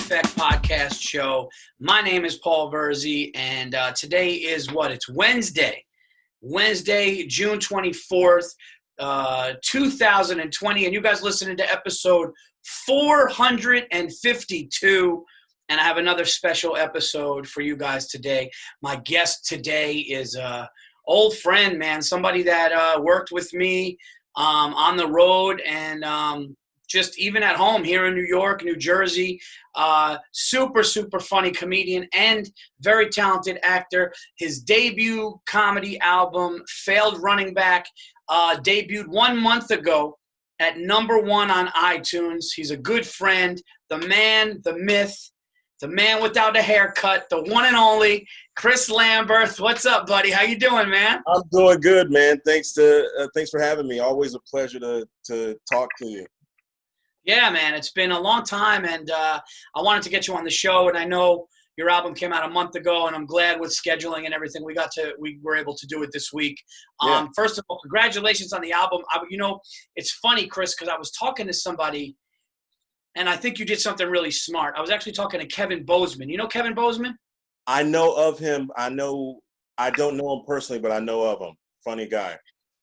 Effect podcast show. My name is Paul Virzi, and today is what? It's Wednesday, June 24th, 2020, and you guys listening to episode 452, and I have another special episode for you guys today. My guest today is a old friend, man, somebody that worked with me on the road and just even at home here in New York, New Jersey. Super funny comedian and very talented actor. His debut comedy album, Failed Running Back, debuted 1 month ago at #1 on iTunes. He's a good friend, the man, the myth, the man without a haircut, the one and only Chris Lamberth. What's up, buddy? How you doing, man? I'm doing good, man. Thanks for having me. Always a pleasure to talk to you. Yeah, man, it's been a long time, and I wanted to get you on the show, and I know your album came out a month ago, and I'm glad with scheduling and everything we were able to do it this week. Yeah. First of all, congratulations on the album. It's funny, Chris, because I was talking to somebody, and I think you did something really smart. I was actually talking to Kevin Bozeman. You know Kevin Bozeman? I know of him. I don't know him personally, but I know of him. Funny guy.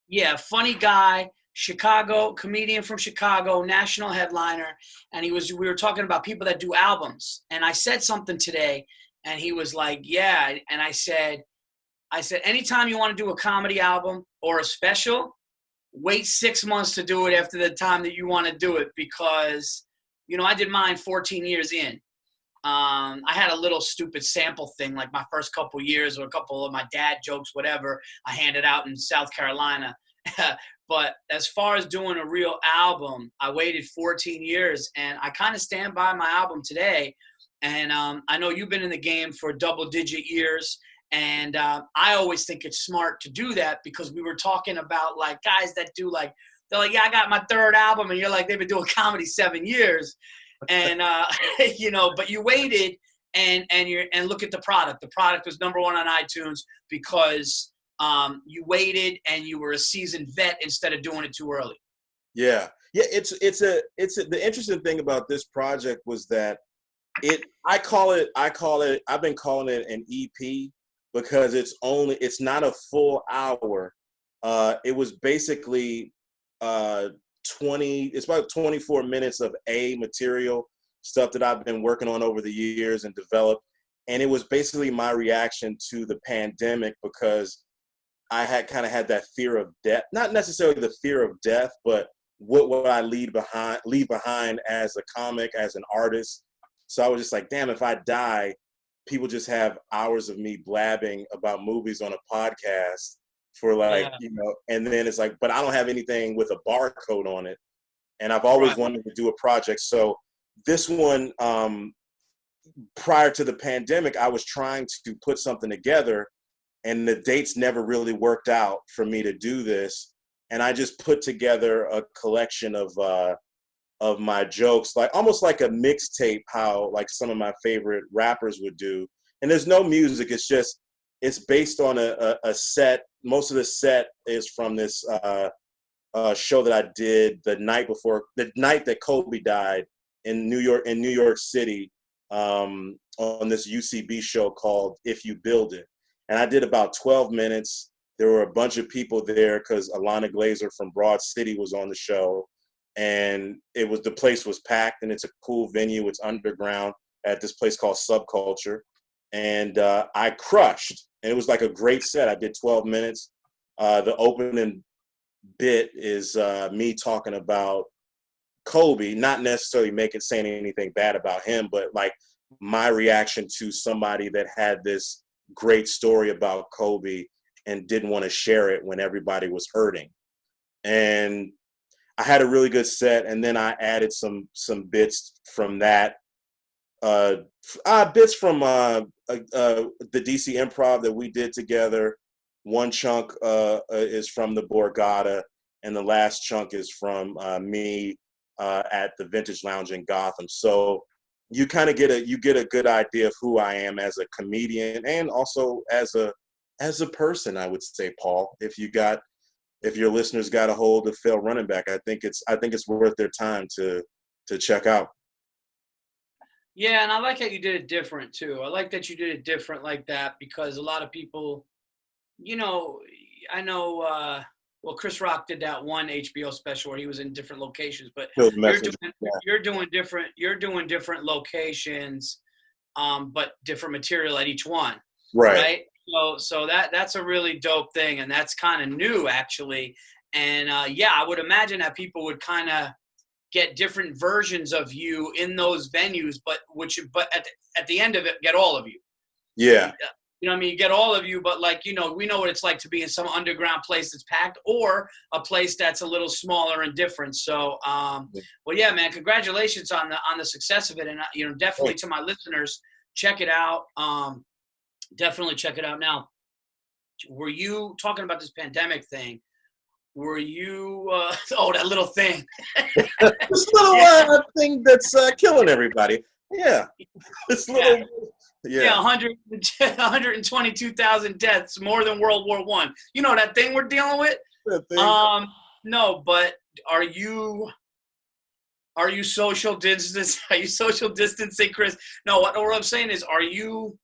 Yeah, funny guy. Chicago, comedian from Chicago, national headliner, and we were talking about people that do albums, and I said something today, and he was like, yeah, and I said, anytime you want to do a comedy album or a special, wait 6 months to do it after the time that you want to do it, because, I did mine 14 years in. I had a little stupid sample thing, like my first couple years or a couple of my dad jokes, whatever, I handed out in South Carolina. But as far as doing a real album, I waited 14 years, and I kind of stand by my album today. And I know you've been in the game for double-digit years, and I always think it's smart to do that, because we were talking about, like, guys that do, like, they're like, yeah, I got my third album, and you're like, they've been doing comedy 7 years. And, but you waited, and look at the product. The product was #1 on iTunes because you waited and you were a seasoned vet instead of doing it too early. Yeah. The interesting thing about this project was that I've been calling it an EP because it's not a full hour. It was basically it's about 24 minutes of material, stuff that I've been working on over the years and developed. And it was basically my reaction to the pandemic, because I had that fear of death, not necessarily the fear of death, but what would I leave behind as a comic, as an artist. So I was just like, damn, if I die, people just have hours of me blabbing about movies on a podcast for and then it's like, but I don't have anything with a barcode on it. And I've always wanted to do a project. So this one, prior to the pandemic, I was trying to put something together, and the dates never really worked out for me to do this. And I just put together a collection of my jokes, like almost like a mixtape, how like some of my favorite rappers would do. And there's no music. It's based on a set. Most of the set is from this show that I did the night that Kobe died in New York City, on this UCB show called If You Build It. And I did about 12 minutes. There were a bunch of people there because Alana Glazer from Broad City was on the show. And the place was packed, and it's a cool venue. It's underground at this place called Subculture. And I crushed. And it was like a great set. I did 12 minutes. The opening bit is me talking about Kobe, not necessarily saying anything bad about him, but like my reaction to somebody that had this great story about Kobe and didn't want to share it when everybody was hurting. And I had a really good set, and then I added some bits from that, bits from the DC Improv that we did together. One chunk is from the Borgata, and the last chunk is from me at the Vintage Lounge in Gotham. So you kind of get a good idea of who I am as a comedian, and also as a person, I would say, Paul. If your listeners got a hold of Failed Running Back, I think it's worth their time to check out. Yeah, and I like how you did it different too. I like that you did it different like that because a lot of people, you know, I know. Well, Chris Rock did that one HBO special where he was in different locations, but Kill the you're messenger. doing Yeah. you're doing different locations, but different material at each one, Right. right? So that's a really dope thing, and that's kind of new actually. And yeah, I would imagine that people would kind of get different versions of you in those venues, but at the end of it, get all of you. Yeah. You know what I mean? You get all of you, but like, you know, we know what it's like to be in some underground place that's packed or a place that's a little smaller and different. So, well, yeah, man, congratulations on the success of it. And, you know, definitely to my listeners, check it out. Definitely check it out. Now, were you talking about this pandemic thing? Were you, oh, that little thing. This little Yeah. thing that's killing everybody. Yeah. This little. Yeah. Yeah. Yeah, 122,000 deaths, more than World War I. You know that thing we're dealing with? That thing. No, but are you social distance? Are you social distancing, Chris? No, what I'm saying is, are you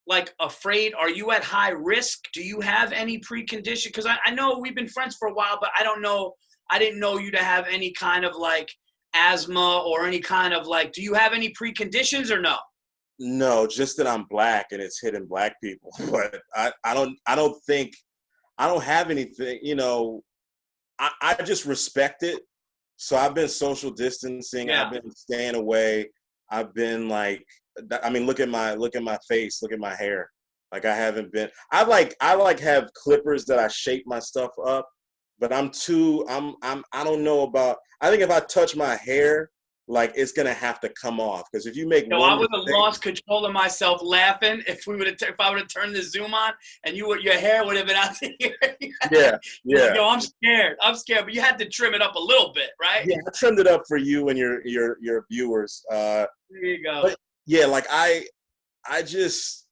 like afraid? Are you at high risk? Do you have any precondition? Because I know we've been friends for a while, but I don't know. I didn't know you to have any kind of like asthma or any kind of like. Do you have any preconditions or no? No, just that I'm black and it's hitting black people. But I don't think I don't have anything, you know, I just respect it. So I've been social distancing, I've Yeah. been staying away. I've been like I mean look at my face, look at my hair. Like I haven't been I like have clippers that I shape my stuff up, but I don't know about I think if I touch my hair, like it's gonna have to come off. Because if you make No, I one would have mistake, lost control of myself laughing if I would have turned the Zoom on and your hair would have been out here. yeah, Like, yeah. yo, I'm scared. I'm scared, but you had to trim it up a little bit, right? Yeah, I trimmed it up for you and your viewers. There you go. But yeah, like I'm just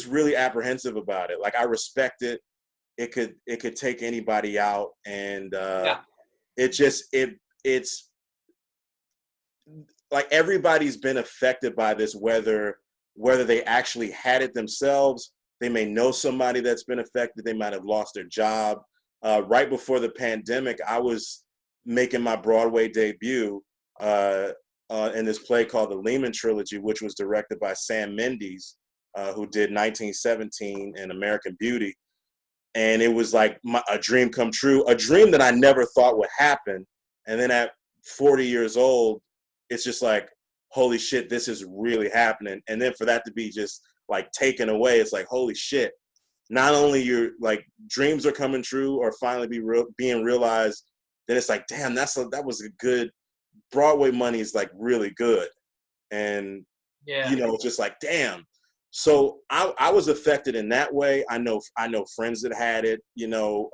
really apprehensive about it. Like I respect it. It could take anybody out, and Yeah. it just it's like everybody's been affected by this, whether they actually had it themselves, they may know somebody that's been affected, they might have lost their job. Right before the pandemic, I was making my Broadway debut in this play called the Lehman Trilogy, which was directed by Sam Mendes, who did 1917 and American Beauty. And it was like a dream come true, a dream that I never thought would happen. And then at 40 years old, it's just like, holy shit, this is really happening. And then for that to be just like taken away, it's like, holy shit. Not only your like dreams are coming true or finally being realized, then it's like, damn, that was a good Broadway money is like really good. And Yeah. you know, just like, damn. So I was affected in that way. I know friends that had it, you know,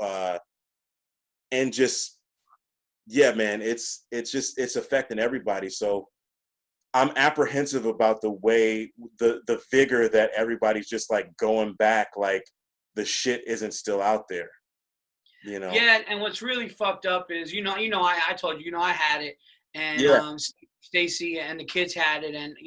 and just yeah, man, it's affecting everybody. So I'm apprehensive about the way the vigor that everybody's just like going back, like the shit isn't still out there, you know. Yeah, and what's really fucked up is, I told you, I had it, and Yeah, Stacy and the kids had it, and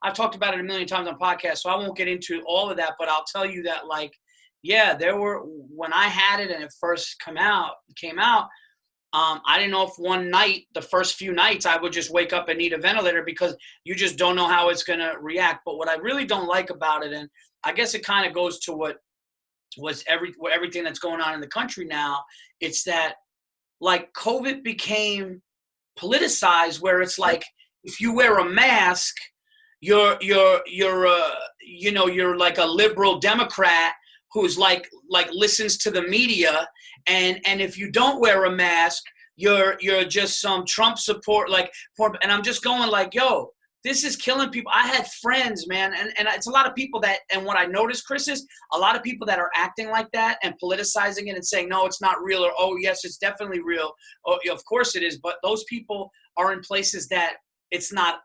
I've talked about it a million times on podcasts, so I won't get into all of that, but I'll tell you that, like, yeah, when I had it and it first came out, I didn't know if one night, the first few nights, I would just wake up and need a ventilator because you just don't know how it's gonna react. But what I really don't like about it, and I guess it kind of goes to everything that's going on in the country now, it's that like COVID became politicized, where it's like if you wear a mask, you're like a liberal Democrat who's like listens to the media, and if you don't wear a mask, you're just some Trump support, like, and I'm just going like, yo, this is killing people. I had friends, man, and it's a lot of people that, and what I noticed, Chris, is a lot of people that are acting like that and politicizing it and saying, no, it's not real, or, oh, yes, it's definitely real. Oh, of course it is. But those people are in places that it's not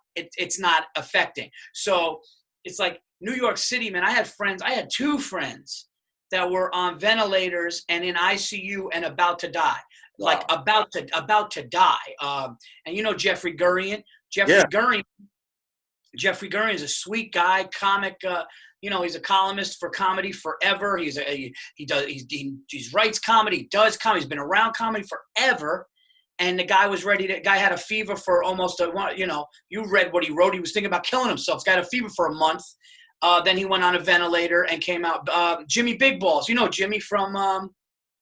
affecting. So it's like New York City, man, I had two friends that were on ventilators and in ICU and about to die. wow. Like about to die. And Jeffrey Gurian? Yeah. Gurian Jeffrey Gurian's a sweet guy, comic. He's a columnist for comedy forever. He writes comedy, does comedy. He's been around comedy forever. And the guy was guy had a fever for almost you read what he wrote. He was thinking about killing himself. He got a fever for a month. Then he went on a ventilator and came out. Jimmy Big Balls, Jimmy from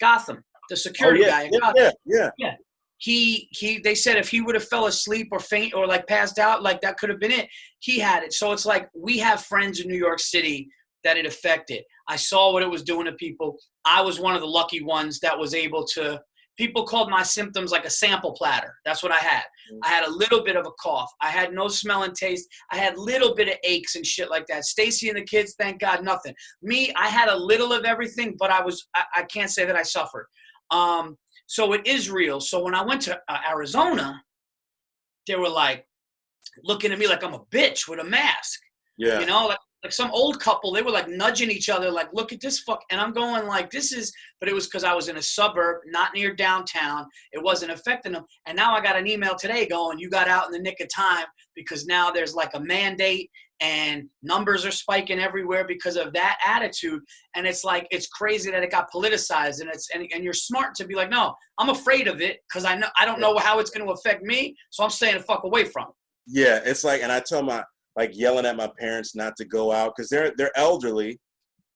Gotham, the security guy in Gotham. Yeah. They said if he would have fell asleep or faint or like passed out, like that could have been it. He had it. So it's like we have friends in New York City that it affected. I saw what it was doing to people. I was one of the lucky ones that was able to. People called my symptoms like a sample platter. That's what I had. I had a little bit of a cough. I had no smell and taste. I had a little bit of aches and shit like that. Stacy and the kids, thank God, nothing. Me, I had a little of everything, but I can't say that I suffered. So it is real. So when I went to Arizona, they were like looking at me like I'm a bitch with a mask. Yeah. Like some old couple, they were like nudging each other, like, look at this fuck. And I'm going like, but it was because I was in a suburb, not near downtown. It wasn't affecting them. And now I got an email today going, you got out in the nick of time because now there's like a mandate and numbers are spiking everywhere because of that attitude. And it's like, it's crazy that it got politicized and you're smart to be like, no, I'm afraid of it because I don't know how it's going to affect me. So I'm staying the fuck away from it. Yeah. It's like, and I tell yelling at my parents not to go out because they're elderly.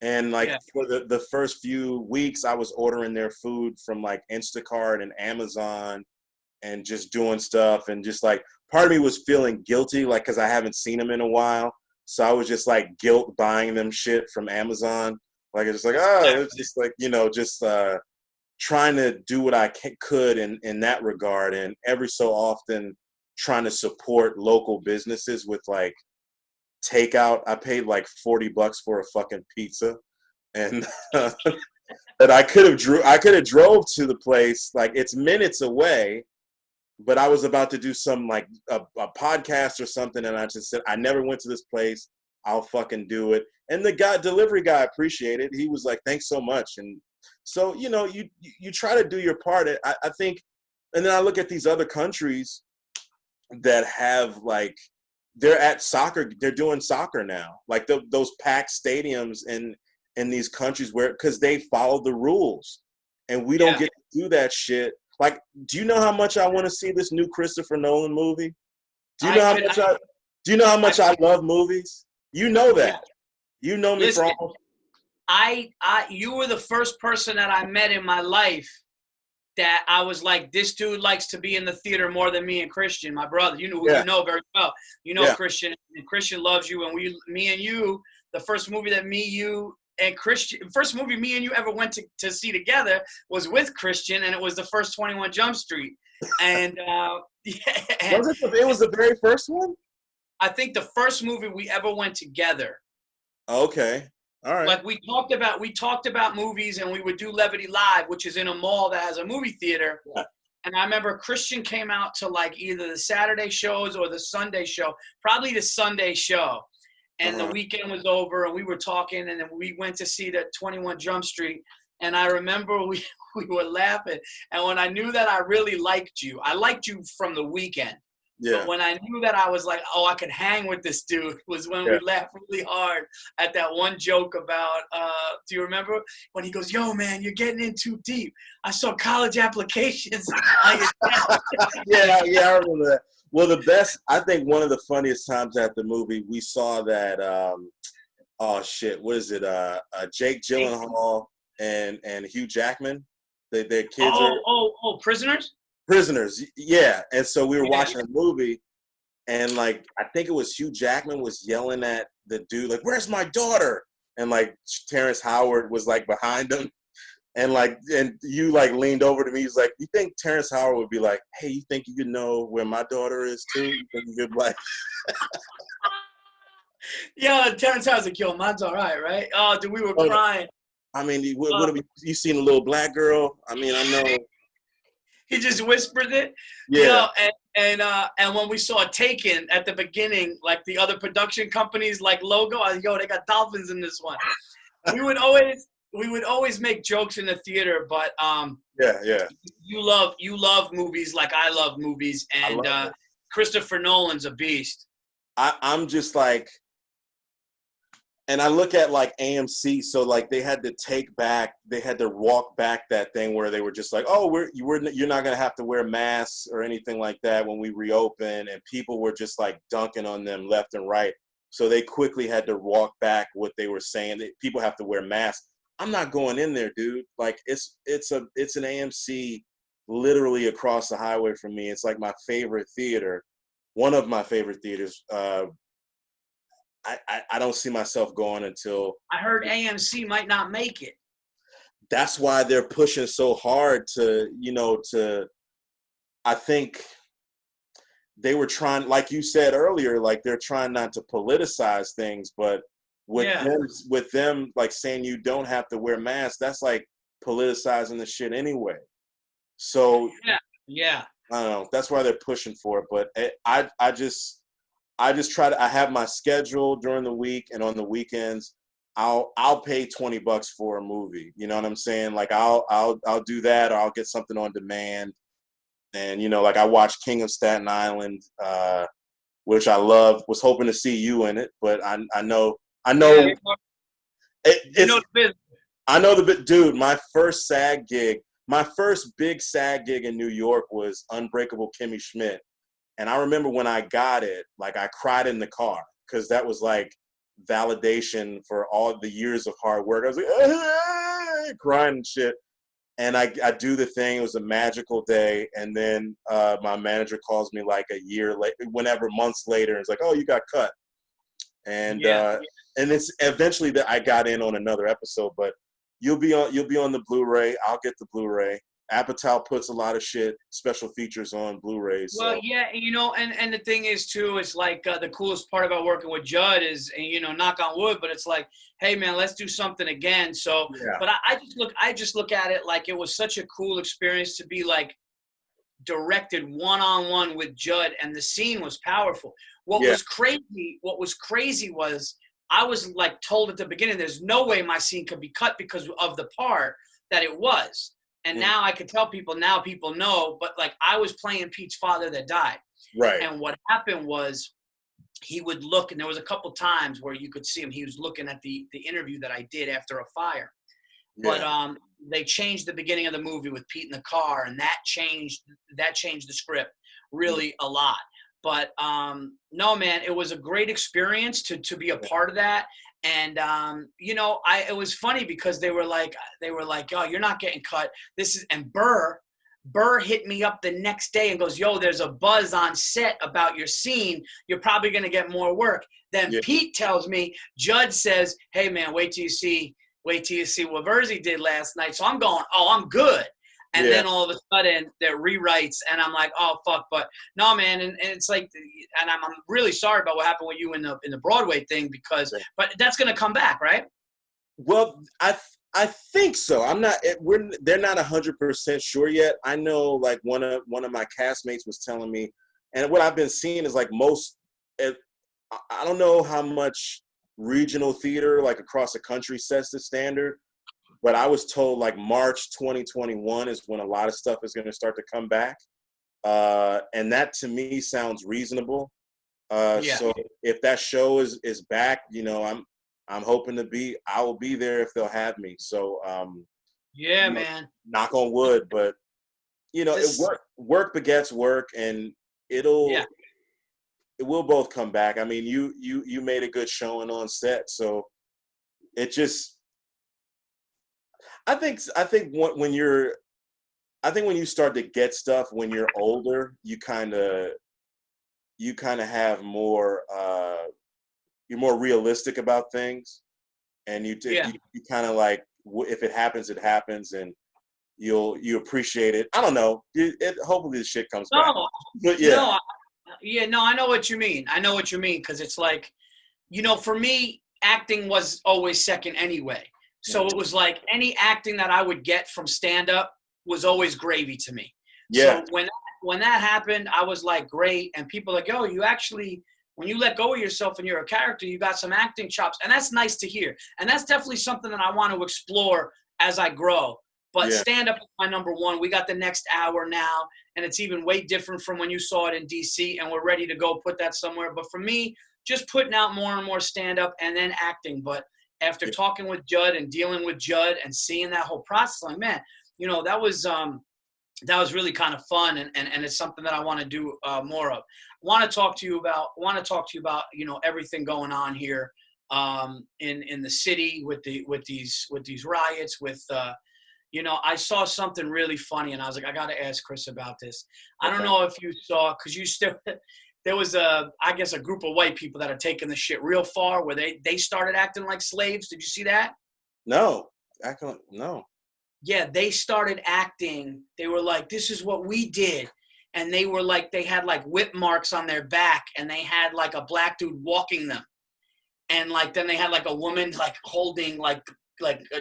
And for the first few weeks, I was ordering their food from like Instacart and Amazon and just doing stuff. And just like part of me was feeling guilty, like, because I haven't seen them in a while. So I was just like guilt buying them shit from Amazon. Like, it's just like, it's just like, trying to do what I could in that regard. And every so often trying to support local businesses with like takeout. I paid like $40 for a fucking pizza, and that I could have drove to the place. Like it's minutes away, but I was about to do some like a podcast or something, and I just said I never went to this place. I'll fucking do it. And the delivery guy appreciated. He was like, "Thanks so much." And so you try to do your part. I think, and then I look at these other countries that have like. They're at soccer. They're doing soccer now, like those packed stadiums in these countries because they follow the rules, and we don't get to do that shit. Like, do you know how much I want to see this new Christopher Nolan movie? Do you know how much I love movies? You know that. You know me from. You were the first person that I met in my life that I was like, this dude likes to be in the theater more than me and Christian, my brother. You know who you know very well. You know Christian, and Christian loves you. And me and you, the first movie that me, you, and Christian, first movie me and you ever went to see together was with Christian, and it was the first 21 Jump Street. And it was the very first one? I think the first movie we ever went together. Okay. All right. Like we talked about movies, and we would do Levity Live, which is in a mall that has a movie theater. Yeah. And I remember Christian came out to like either the Saturday shows or the Sunday show, probably the Sunday show. And the weekend was over, and we were talking, and then we went to see the 21 Jump Street. And I remember we were laughing. And when I knew that I really liked you, I liked you from the weekend. Yeah. But when I knew that I was like, oh, I could hang with this dude, was when we laughed really hard at that one joke about, do you remember? When he goes, yo, man, you're getting in too deep. I saw college applications. Yeah, I remember that. Well, I think one of the funniest times at the movie, we saw that, what is it? Jake Gyllenhaal and Hugh Jackman. Their kids are Prisoners? Prisoners, yeah. And so we were watching a movie, and like I think it was Hugh Jackman was yelling at the dude, like, "Where's my daughter?" And like Terrence Howard was like behind him, and you like leaned over to me. He's like, "You think Terrence Howard would be like, hey, you think you could know where my daughter is too? You think you could like?" Yeah, Terrence Howard's like, "Yo, mine's all right?" Oh, dude, we were crying. I mean, what have you seen a little black girl? I mean, I know. He just whispered it. Yeah. And when we saw Taken at the beginning, like the other production companies like logo, I was, yo, they got dolphins in this one. we would always make jokes in the theater, but you love movies like I love movies, and Christopher Nolan's a beast. I'm just like, and I look at like AMC, so like they had to walk back that thing where they were just like, oh, you're not gonna have to wear masks or anything like that when we reopen, and people were just like dunking on them left and right. So they quickly had to walk back what they were saying that people have to wear masks. I'm not going in there, dude. Like it's an AMC literally across the highway from me. It's like my favorite theater, one of my favorite theaters. I don't see myself going until. I heard AMC might not make it. That's why they're pushing so hard I think they were trying, like you said earlier, like they're trying not to politicize things, but with them like saying you don't have to wear masks, that's like politicizing the shit anyway. So yeah, I don't know. That's why they're pushing for it. But I just try to. I have my schedule during the week, and on the weekends, I'll pay $20 for a movie. You know what I'm saying? Like I'll do that, or I'll get something on demand. And like I watched King of Staten Island, which I love. Was hoping to see you in it, but I know. Yeah, I know the bit, dude. My first SAG gig, my first big SAG gig in New York was Unbreakable Kimmy Schmidt. And I remember when I got it, like I cried in the car because that was like validation for all the years of hard work. I was like, crying and shit. And I do the thing. It was a magical day. And then my manager calls me like a year later, months later, and it's like, oh, you got cut. And and it's eventually that I got in on another episode, but you'll be on the Blu-ray. I'll get the Blu-ray. Apatow puts a lot of special features on Blu-rays. Well, so. yeah, and the thing is too, is like the coolest part about working with Judd is, and knock on wood, but it's like, hey man, let's do something again. So, but I just look at it like it was such a cool experience to be like directed one-on-one with Judd, and the scene was powerful. What was crazy was I was like told at the beginning, there's no way my scene could be cut because of the part that it was. And now I could tell people, now people know, but like I was playing Pete's father that died. Right. And what happened was he would look, and there was a couple times where you could see him. He was looking at the interview that I did after a fire. Yeah. But they changed the beginning of the movie with Pete in the car, and that changed the script really a lot. But no, man, it was a great experience to be a part of that. And it was funny because they were like, oh, you're not getting cut. And Burr hit me up the next day and goes, yo, there's a buzz on set about your scene. You're probably gonna get more work. Then Pete tells me, Judd says, hey man, wait till you see what Virzi did last night. So I'm going, oh, I'm good. And then all of a sudden they're rewrites, and I'm like, oh fuck. But no, man, and it's like, and I'm really sorry about what happened with you in the Broadway thing because, but that's gonna come back, right? Well, I think so. I'm not. They're not 100% sure yet. I know, like one of my castmates was telling me, and what I've been seeing is like I don't know how much regional theater like across the country sets the standard. But I was told like March 2021 is when a lot of stuff is going to start to come back. And that to me sounds reasonable. So if that show is back, I'm hoping I will be there if they'll have me. So, man, knock on wood, but work begets work, and it will both come back. I mean, you made a good showing on set. So it just, I think when you start to get stuff when you're older, you kind of have more, you're more realistic about things, and you kind of like, if it happens, it happens, and you appreciate it. I don't know. Hopefully this shit comes back. But I know what you mean. Because it's like, for me, acting was always second anyway. So it was like any acting that I would get from stand-up was always gravy to me. Yeah. So when that happened, I was like, great. And people are like, yo, you actually, when you let go of yourself and you're a character, you got some acting chops. And that's nice to hear. And that's definitely something that I want to explore as I grow. But stand-up is my number one. We got the next hour now, and it's even way different from when you saw it in D.C., and we're ready to go put that somewhere. But for me, just putting out more and more stand-up and then acting. But after talking with Judd and dealing with Judd and seeing that whole process, like, man, you know, that was really kind of fun, and it's something that I want to do more of. I want to talk to you about, you know, everything going on here in the city with these riots, with you know, I saw something really funny, and I was like, I got to ask Chris about this. I don't know if you saw, because you still, there was I guess a group of white people that are taking the shit real far, where they started acting like slaves. Did you see that? No, no. Yeah, they started acting. They were like, this is what we did. And they were like, they had like whip marks on their back, and they had like a black dude walking them. And like, then they had like a woman like holding like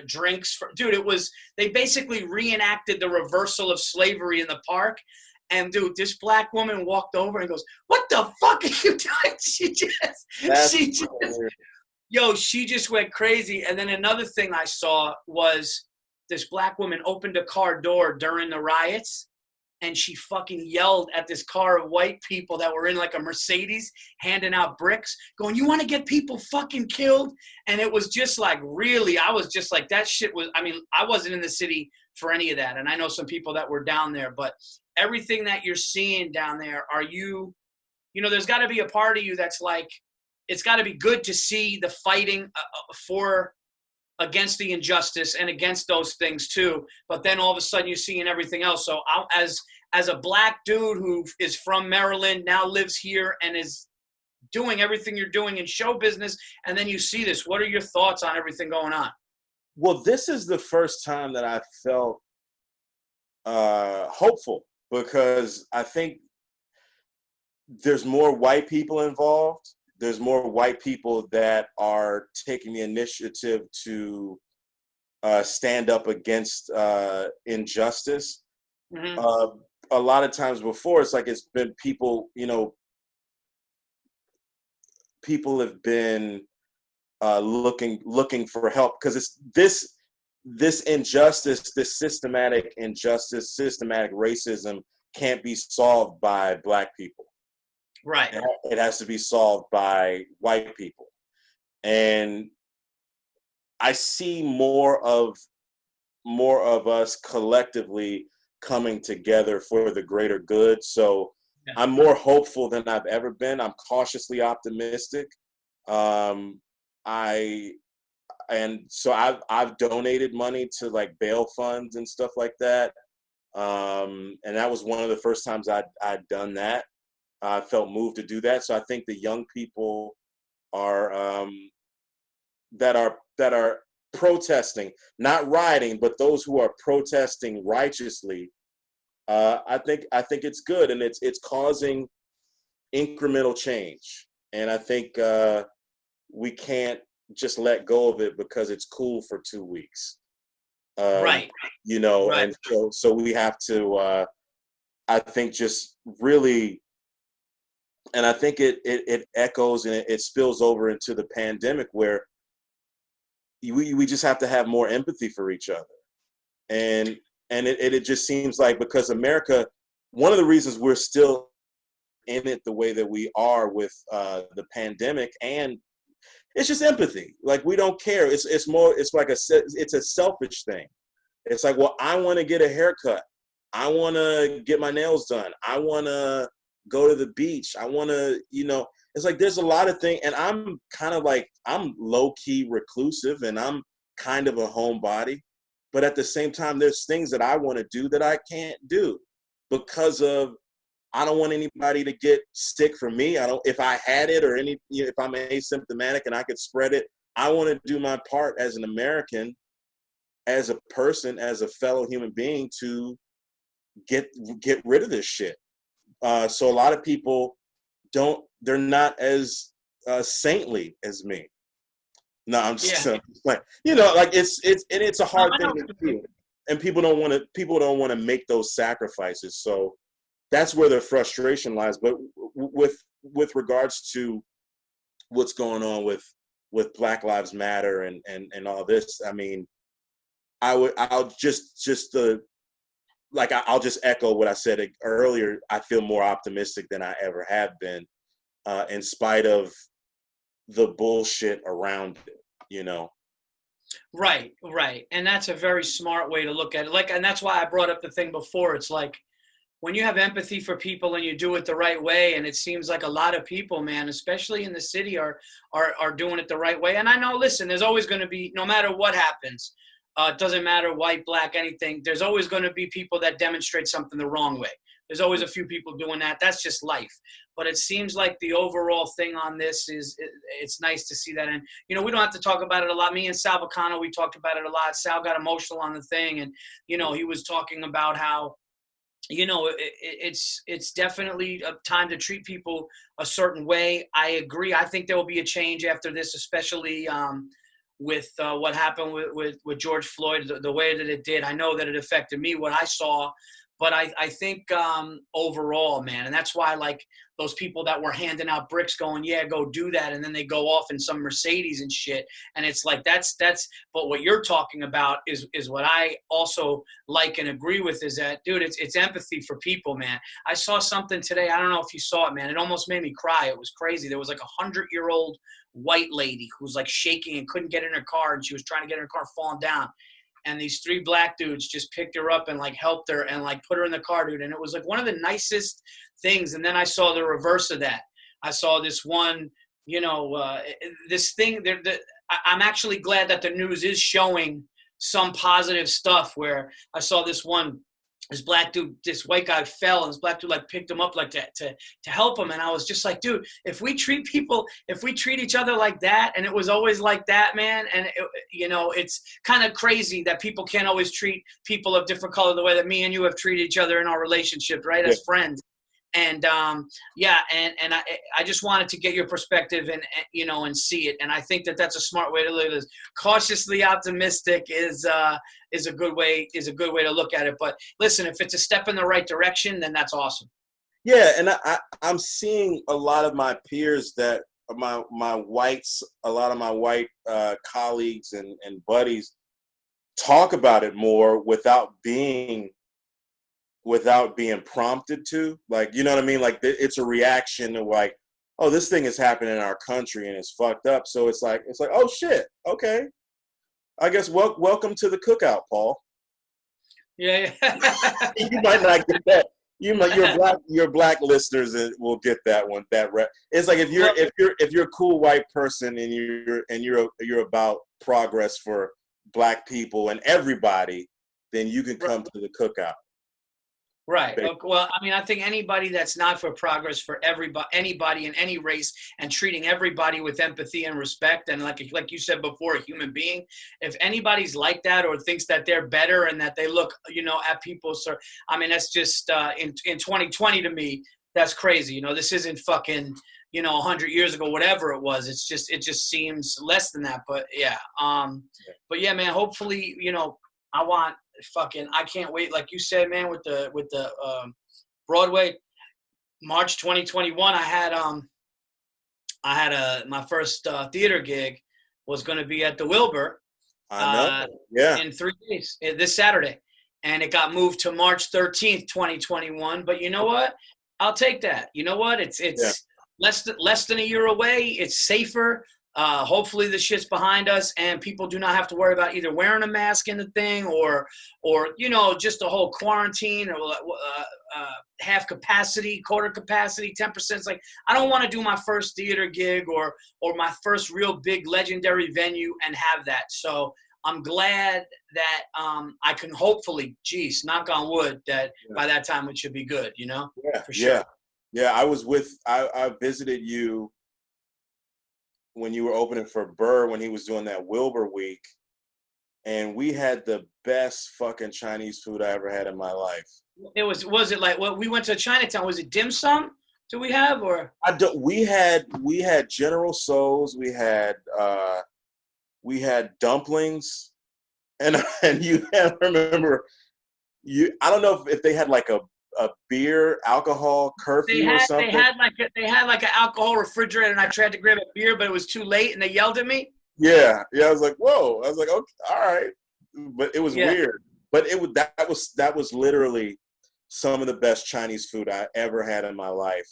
drinks for, dude, it was, they basically reenacted the reversal of slavery in the park. And dude, this black woman walked over and goes, what the fuck are you doing? She just went crazy. And then another thing I saw was this black woman opened a car door during the riots, and she fucking yelled at this car of white people that were in like a Mercedes handing out bricks, going, you want to get people fucking killed? And it was just like, really, I was just like, that shit was, I mean, I wasn't in the city for any of that. And I know some people that were down there, but everything that you're seeing down there, are you, you know, there's got to be a part of you that's like, it's got to be good to see the fighting against the injustice and against those things too. But then all of a sudden you're seeing everything else. So as a black dude who is from Maryland, now lives here and is doing everything you're doing in show business, and then you see this, what are your thoughts on everything going on? Well, this is the first time that I felt hopeful, because I think there's more white people involved. There's more white people that are taking the initiative to stand up against injustice. Mm-hmm. A lot of times before, it's like it's been people, you know, people have been looking for help, because it's this injustice, this systematic injustice, systematic racism can't be solved by black people. Right. It has to be solved by white people. And I see more of us collectively coming together for the greater good. So yeah. I'm more hopeful than I've ever been. I'm cautiously optimistic. And so I've donated money to like bail funds and stuff like that. And that was one of the first times I'd done that. I felt moved to do that. So I think the young people are that are protesting, not rioting, but those who are protesting righteously. I think it's good, and it's causing incremental change. And I think we can't just let go of it because it's cool for 2 weeks. Right. You know, right. And so we have to. I think just really. And I think it echoes and it spills over into the pandemic, where we just have to have more empathy for each other. And it just seems like, because America, one of the reasons we're still in it the way that we are with the pandemic, and it's just empathy. Like, we don't care. It's a selfish thing. It's like, well, I want to get a haircut. I want to get my nails done. I want to go to the beach. I want to, you know, it's like there's a lot of things, and I'm kind of like, I'm low-key reclusive, and I'm kind of a homebody, but at the same time, there's things that I want to do that I can't do because of, I don't want anybody to get sick from me. If I had it, or if I'm asymptomatic and I could spread it, I want to do my part as an American, as a person, as a fellow human being, to get rid of this shit. So a lot of people they're not as saintly as me. No, I'm just like, you know, like it's a hard thing to do, and people don't want to make those sacrifices. So that's where the frustration lies. But with regards to what's going on with Black Lives Matter and all this, I mean, I'll just echo what I said earlier. I feel more optimistic than I ever have been, in spite of the bullshit around it, you know? Right, right. And that's a very smart way to look at it. Like, and that's why I brought up the thing before. It's like when you have empathy for people and you do it the right way, and it seems like a lot of people, man, especially in the city, are doing it the right way. And I know, listen, there's always going to be, no matter what happens, it doesn't matter white, black, anything. There's always going to be people that demonstrate something the wrong way. There's always a few people doing that. That's just life. But it seems like the overall thing on this is it's nice to see that. And, you know, we don't have to talk about it a lot. Me and Sal Bacano, we talked about it a lot. Sal got emotional on the thing. And, you know, he was talking about how, you know, it's definitely a time to treat people a certain way. I agree. I think there will be a change after this, especially with what happened with George Floyd, the way that it did. I know that it affected me, what I saw. But I think overall, man, and that's why, like, those people that were handing out bricks going, yeah, go do that, and then they go off in some Mercedes and shit. And it's like that's but what you're talking about is what I also like and agree with, is that, dude, it's empathy for people, man. I saw something today. I don't know if you saw it, man. It almost made me cry. It was crazy. There was like 100-year-old white lady who was like shaking and couldn't get in her car, and she was trying to get in her car, falling down. And these 3 black dudes just picked her up and like helped her and like put her in the car, dude. And it was like one of the nicest things. And then I saw the reverse of that. I saw this one, you know, this thing. I'm actually glad that the news is showing some positive stuff, where I saw this black dude, this white guy fell, and this black dude like picked him up like to help him. And I was just like, dude, if we treat each other like that, and it was always like that, man. And you know, it's kind of crazy that people can't always treat people of different color the way that me and you have treated each other in our relationship, right? As friends. And yeah, and I just wanted to get your perspective and you know, and see it. And I think that that's a smart way to look at this. Cautiously optimistic is a good way to look at it. But listen, if it's a step in the right direction, then that's awesome. Yeah, and I'm seeing a lot of my peers that my whites, a lot of my white colleagues and buddies talk about it more without being prompted to, like, you know what I mean? Like, it's a reaction to like, oh, this thing is happening in our country and it's fucked up. So it's like, oh shit, okay. I guess welcome to the cookout, Paul. Yeah. You might not get that. Your black listeners will get that one. It's like if you're a cool white person and you're about progress for black people and everybody, then you can come to the cookout. Right. Well, I mean, I think anybody that's not for progress for anybody in any race, and treating everybody with empathy and respect, and like you said before, a human being, if anybody's like that or thinks that they're better and that they look, you know, at people, so I mean, that's just in 2020 to me, that's crazy. You know, this isn't fucking, you know, 100 years ago, whatever it was. It just seems less than that. But yeah, but yeah, man. Hopefully, you know, I can't wait, like you said, man, with the Broadway, March 2021. I had my first theater gig was going to be at the Wilbur. I know. Yeah. In 3 days, this Saturday, and it got moved to March 13th, 2021. But you know what? I'll take that. You know what? It's less than a year away. It's safer. Hopefully the shit's behind us and people do not have to worry about either wearing a mask in the thing or you know, just a whole quarantine or half capacity, quarter capacity, 10%. It's like, I don't want to do my first theater gig or my first real big legendary venue and have that. So I'm glad that I can hopefully, geez, knock on wood, that by that time it should be good, you know? Yeah, for sure. Yeah. I visited you when you were opening for Burr when he was doing that Wilbur week, and we had the best fucking Chinese food I ever had in my life. Was it like, well, we went to Chinatown, was it dim sum? Do we have, or? We had General Tso's, we had dumplings, and I remember I don't know if they had like a beer alcohol curfew or something. They had like an alcohol refrigerator, and I tried to grab a beer, but it was too late, and they yelled at me. Yeah. I was like, whoa. I was like, okay, all right, but it was weird. But that was literally some of the best Chinese food I ever had in my life.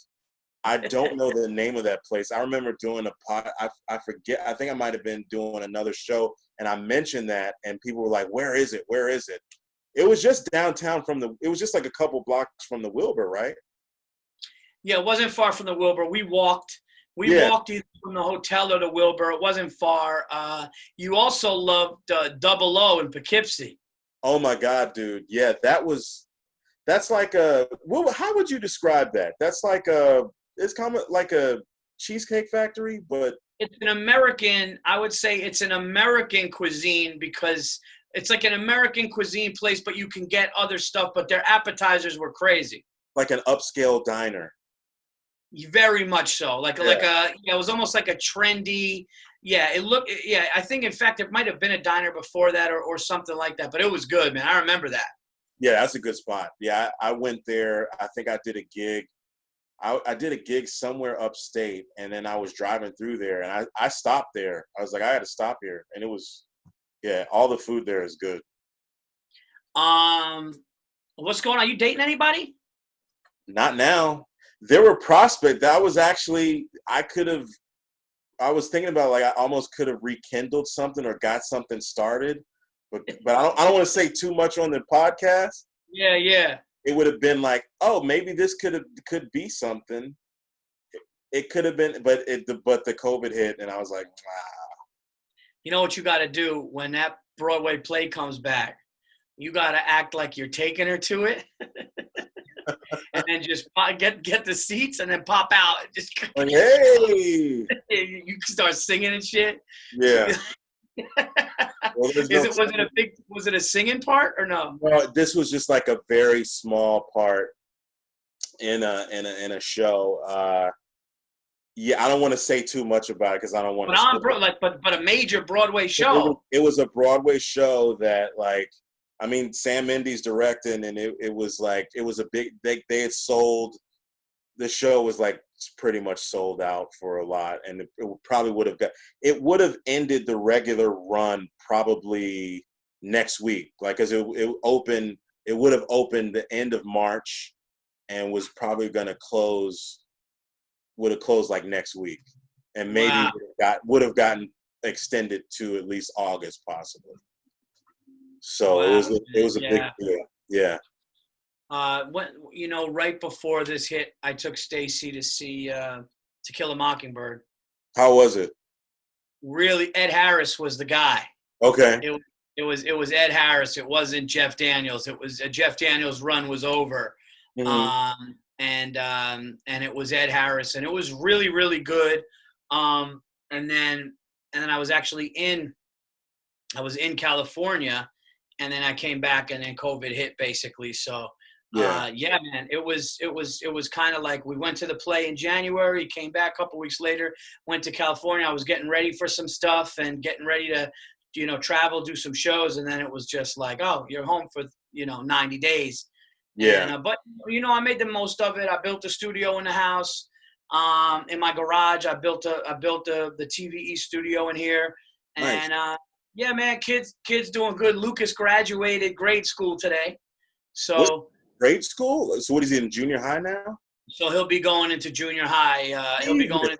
I don't know the name of that place. I remember doing I forget. I think I might have been doing another show, and I mentioned that, and people were like, "Where is it? Where is it?" It was just downtown it was just like a couple blocks from the Wilbur, right? Yeah, it wasn't far from the Wilbur. We walked. We Yeah. walked either from the hotel or the Wilbur. It wasn't far. You also loved Double O in Poughkeepsie. Oh my God, dude. Yeah, that's like how would you describe that? That's like it's kind of like a cheesecake factory, but It's an American, I would say it's an American cuisine because it's like an American cuisine place, but you can get other stuff, but their appetizers were crazy. like an upscale diner. Very much so. Yeah. It was almost like a trendy, I think in fact it might have been a diner before that or something like that, but it was good, man. I remember that. Yeah, that's a good spot. Yeah, I went there. I think I did a gig. I did a gig somewhere upstate, and then I was driving through there, and I stopped there. I was like, I had to stop here, and it was, yeah, all the food there is good. What's going on? You dating anybody? Not now. There were prospects that I was thinking about, like, I almost could have rekindled something or got something started, but I don't want to say too much on the podcast. Yeah, yeah. It would have been like, oh, maybe this could be something. It could have been, but the COVID hit, and I was like, wow. You know what you got to do when that Broadway play comes back? You got to act like you're taking her to it, and then just get the seats and then pop out. Just Like, hey, you can start singing and shit. yeah. Well, Was it a singing part or no? Well, this was just like a very small part in a show. Yeah, I don't want to say too much about it because I don't want to. But a major Broadway show. It was a Broadway show that, like, I mean, Sam Mendes directing, and it was like, it was a big. They had sold. The show was like pretty much sold out for a lot, and it probably would have ended the regular run probably next week, like, because it would have opened the end of March and was probably going to would have closed like next week, and maybe would have gotten extended to at least August possibly. So it was a big deal. Yeah. Right before this hit, I took Stacy to see To Kill a Mockingbird. How was it? Really, Ed Harris was the guy. Okay. It was Ed Harris. It wasn't Jeff Daniels. It was Jeff Daniels' run was over, Mm-hmm. and it was Ed Harris, and it was really, really good. And then I was actually in California, and then I came back, and then COVID hit basically. So. Yeah. Man, it was kind of like we went to the play in January, came back a couple weeks later, went to California. I was getting ready for some stuff and getting ready to, travel, do some shows. And then it was just like, oh, you're home for, 90 days. Yeah. And, but I made the most of it. I built a studio in the house, in my garage. I built the TVE studio in here. And, Nice. yeah, man, kids doing good. Lucas graduated grade school today. So. What? Grade school? So what is he in junior high now? So he'll be going into junior high. He'll be going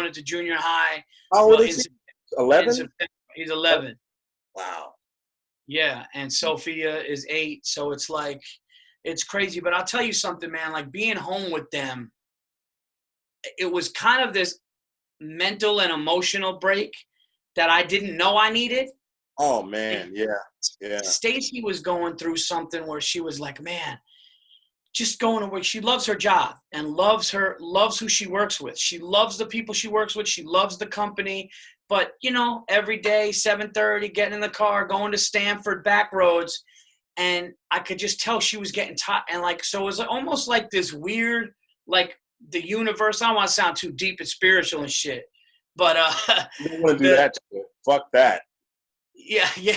into junior high. How old is he? 11? He's 11. Wow. Yeah, and Sophia is 8. So it's like, it's crazy. But I'll tell you something, man. Like, being home with them, it was kind of this mental and emotional break that I didn't know I needed. Oh man, yeah. Stacy was going through something where she was like, man, just going to work. She loves her job and loves who she works with. She loves the people she works with. She loves the company. But, every day, 7:30, getting in the car, going to Stanford, back roads. And I could just tell she was getting tired. And so it was almost like this weird, like the universe. I don't want to sound too deep and spiritual and shit. But you don't want to do that shit. Fuck that. Yeah. You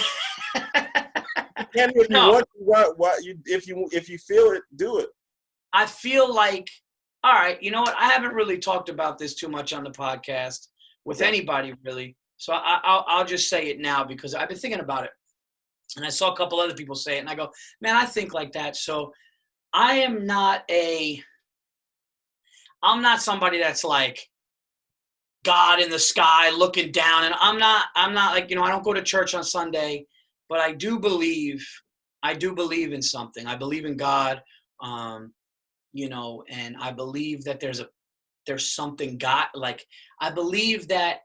can if you want. If you feel it, do it. I feel like, all right, you know what? I haven't really talked about this too much on the podcast with anybody really. So I'll just say it now because I've been thinking about it, and I saw a couple other people say it, and I go, man, I think like that. So I'm not I'm not somebody that's like God in the sky looking down, and I'm not like, I don't go to church on Sunday, but I do believe in something. I believe in God, and I believe that there's something God, like, I believe that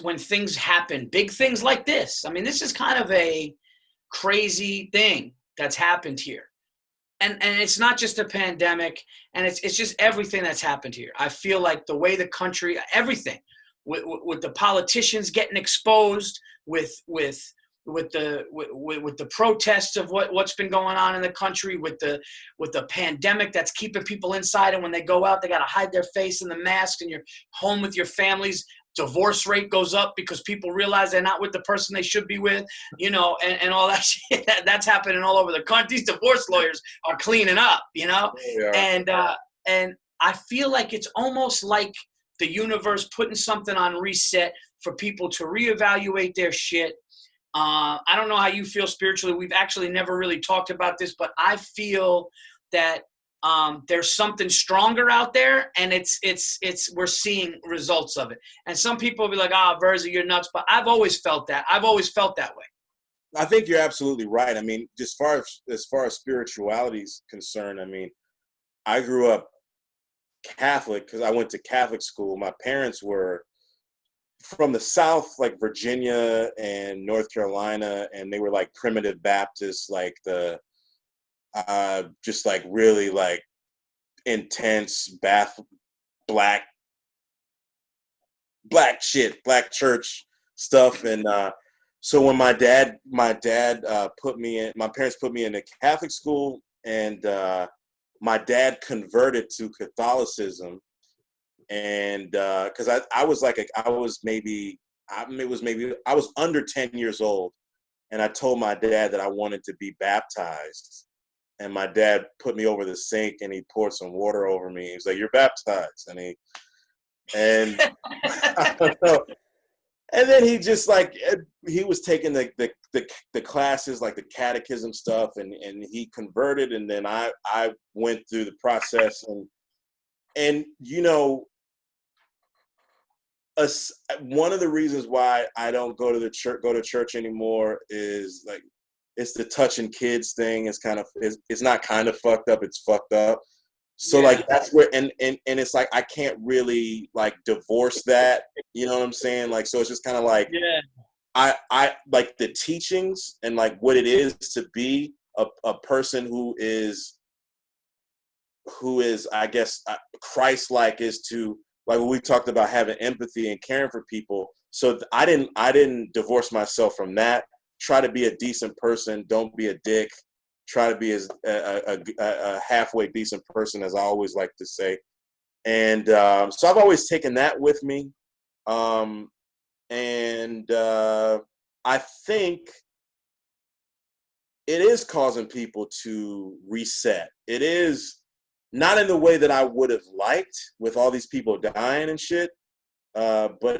when things happen, big things like this, I mean, this is kind of a crazy thing that's happened here. And it's not just a pandemic, and it's just everything that's happened here. I feel like the way the country, everything, with the politicians getting exposed, with the protests of what's been going on in the country, with the pandemic that's keeping people inside, and when they go out, they got to hide their face in the mask, and you're home with your families. Divorce rate goes up because people realize they're not with the person they should be with, and all that shit. That's happening all over the country. These divorce lawyers are cleaning up, Yeah. and I feel like it's almost like the universe putting something on reset for people to reevaluate their shit. I don't know how you feel spiritually. We've actually never really talked about this, but I feel that there's something stronger out there, and it's we're seeing results of it. And some people will be like, Virzi, you're nuts. But I've always felt that. I've always felt that way. I think you're absolutely right. I mean, as far as spirituality is concerned, I mean, I grew up Catholic because I went to Catholic school. My parents were from the South, like Virginia and North Carolina, and they were like primitive Baptists, like the just like really like intense black church stuff. And so when my parents put me in a Catholic school, and my dad converted to Catholicism, and because I was under 10 years old, and I told my dad that I wanted to be baptized. And my dad put me over the sink, and he poured some water over me. He was like, "You're baptized." And I don't know. And then he just like, he was taking the classes, like the catechism stuff, and he converted. And then I went through the process, and one of the reasons why I don't go to church anymore is like, it's the touching kids thing. It's not kind of fucked up. It's fucked up. So like that's where, and it's like, I can't really like divorce that. You know what I'm saying? Like, so it's just kind of like, I like the teachings and like what it is to be a person who is, I guess, Christ-like, is to, like what we talked about, having empathy and caring for people. So I didn't divorce myself from that. Try to be a decent person. Don't be a dick. Try to be a halfway decent person, as I always like to say. And so I've always taken that with me. And I think it is causing people to reset. It is not in the way that I would have liked, with all these people dying and shit. But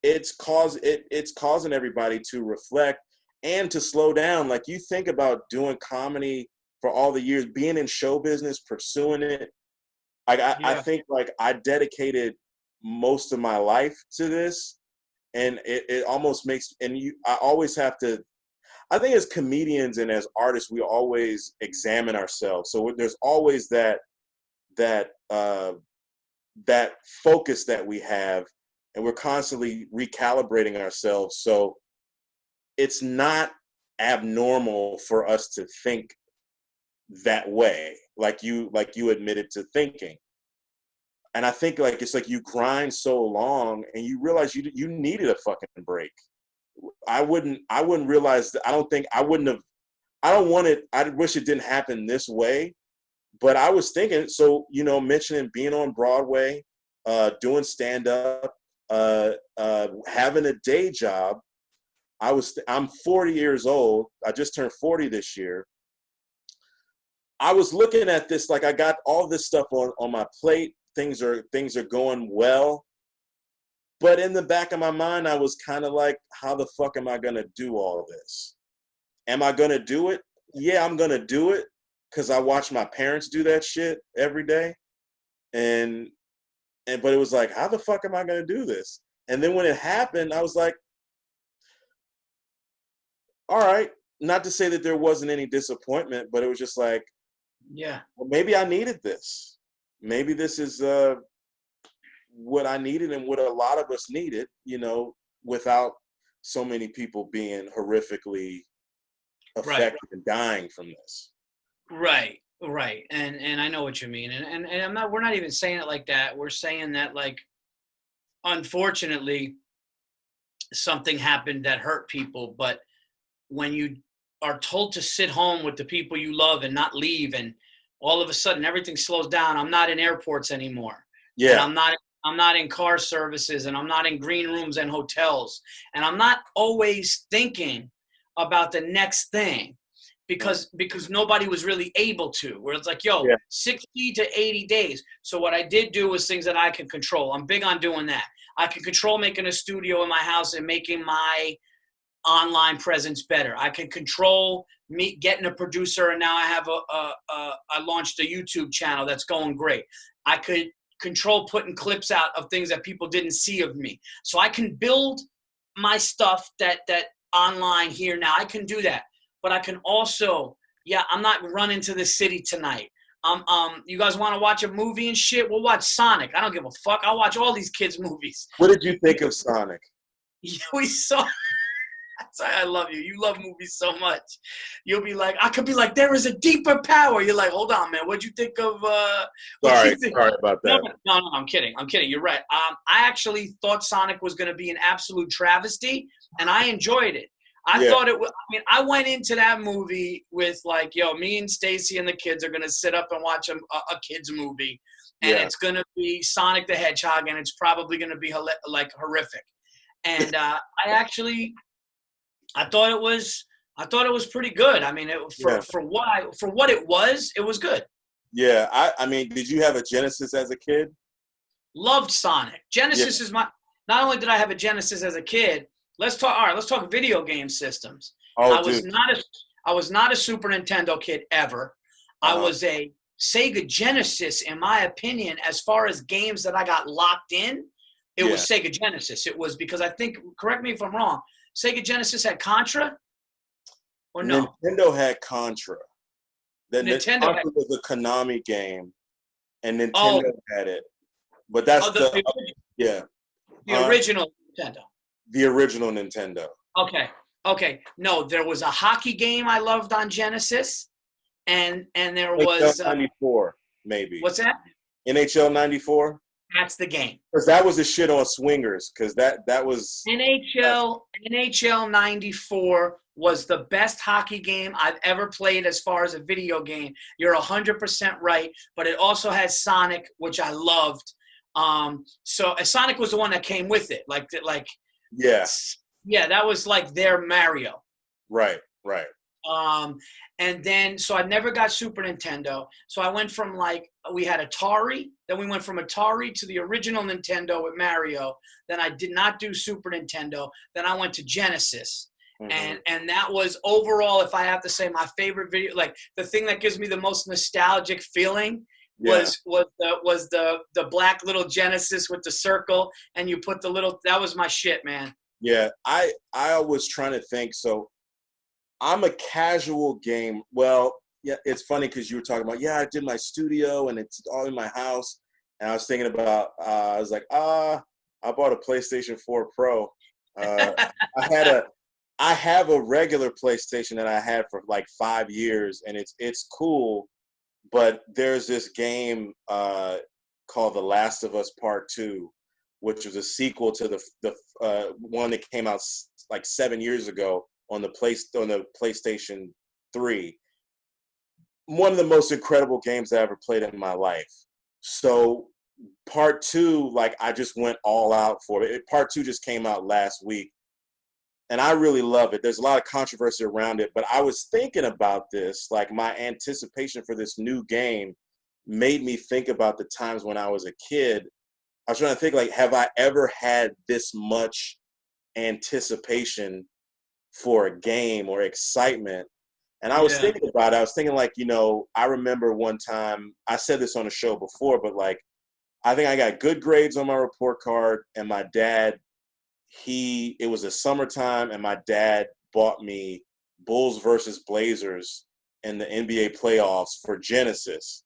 it's causing everybody to reflect and to slow down. Like, you think about doing comedy for all the years, being in show business, pursuing it. Like I think like I dedicated most of my life to this, and it almost makes, I always have to, I think as comedians and as artists, we always examine ourselves. So there's always that focus that we have, and we're constantly recalibrating ourselves. So it's not abnormal for us to think that way, like you admitted to thinking. And I think like it's like you grind so long and you realize you needed a fucking break. I wouldn't realize that. I wish it didn't happen this way, but I was thinking, so, mentioning being on Broadway, doing stand-up, having a day job. I'm 40 years old. I just turned 40 this year. I was looking at this, like I got all this stuff on my plate. Things are going well. But in the back of my mind, I was kind of like, how the fuck am I going to do all this? Am I going to do it? Yeah, I'm going to do it, because I watch my parents do that shit every day. and but it was like, how the fuck am I going to do this? And then when it happened, I was like, all right. Not to say that there wasn't any disappointment, but it was just like, Yeah. well, maybe I needed this. Maybe this is what I needed and what a lot of us needed, without so many people being horrifically Right. affected and dying from this. Right. Right. And I know what you mean. And we're not even saying it like that. We're saying that, like, unfortunately something happened that hurt people, but when you are told to sit home with the people you love and not leave, and all of a sudden everything slows down. I'm not in airports anymore. And Yeah. I'm not in car services, and I'm not in green rooms and hotels. And I'm not always thinking about the next thing because nobody was really able to. Where it's like, yo, Yeah. 60 to 80 days. So what I did do was things that I can control. I'm big on doing that. I can control making a studio in my house and making my online presence better. I can control me getting a producer, and now I have I launched a YouTube channel that's going great. I could control putting clips out of things that people didn't see of me. So I can build my stuff that online here now. I can do that. But I can also, I'm not running to the city tonight. You guys want to watch a movie and shit? We'll watch Sonic. I don't give a fuck. I'll watch all these kids' movies. What did you think of Sonic? We saw. That's why I love you. You love movies so much. You'll be like, I could be like, there is a deeper power. You're like, hold on, man. What'd you think of? Sorry about that. No, I'm kidding. You're right. I actually thought Sonic was going to be an absolute travesty, and I enjoyed it. I thought it was. I mean, I went into that movie with like, yo, me and Stacy and the kids are going to sit up and watch a kids movie, and it's going to be Sonic the Hedgehog, and it's probably going to be like horrific. And I thought it was pretty good. I mean, for what it was good. Yeah, I mean, did you have a Genesis as a kid? Loved Sonic. Genesis is my. Not only did I have a Genesis as a kid, let's talk video game systems. Oh, I was not a Super Nintendo kid ever. I was a Sega Genesis, in my opinion, as far as games that I got locked in. It was Sega Genesis. It was because I think, correct me if I'm wrong, Sega Genesis had Contra? Or no? Nintendo had Contra. Nintendo Contra was a Konami game, and Nintendo had it. But that's the original Nintendo. The original Nintendo. Okay. No, there was a hockey game I loved on Genesis, and there was NHL 94, maybe. What's that? NHL 94. That's the game. Because that was the shit on swingers. Because that was NHL 94 was the best hockey game I've ever played as far as a video game. You're 100% right, but it also had Sonic, which I loved. So Sonic was the one that came with it, that was like their Mario. Right. And then, so I never got Super Nintendo. So I went from we had Atari, then we went from Atari to the original Nintendo with Mario. Then I did not do Super Nintendo. Then I went to Genesis. Mm-hmm. And that was overall, if I have to say, my favorite video, like the thing that gives me the most nostalgic feeling was the black little Genesis with the circle, and you put the little, that was my shit, man. Yeah, I was trying to think. So I'm a casual game. Well, yeah, it's funny because you were talking about, I did my studio and it's all in my house. And I was thinking about, I was like, I bought a PlayStation 4 Pro. I have a regular PlayStation that I had for like 5 years, and it's cool. But there's this game called The Last of Us Part 2, which was a sequel to the one that came out like 7 years ago on the PlayStation 3. One of the most incredible games I ever played in my life. So Part 2, like, I just went all out for it. Part 2 just came out last week, and I really love it. There's a lot of controversy around it, but I was thinking about this, like my anticipation for this new game made me think about the times when I was a kid. I was trying to think, like, have I ever had this much anticipation for a game or excitement? And I was thinking about it. I was thinking, like, I remember one time, I said this on a show before, but like I think I got good grades on my report card, and my dad, it was the summertime, and my dad bought me Bulls versus Blazers in the NBA playoffs for Genesis.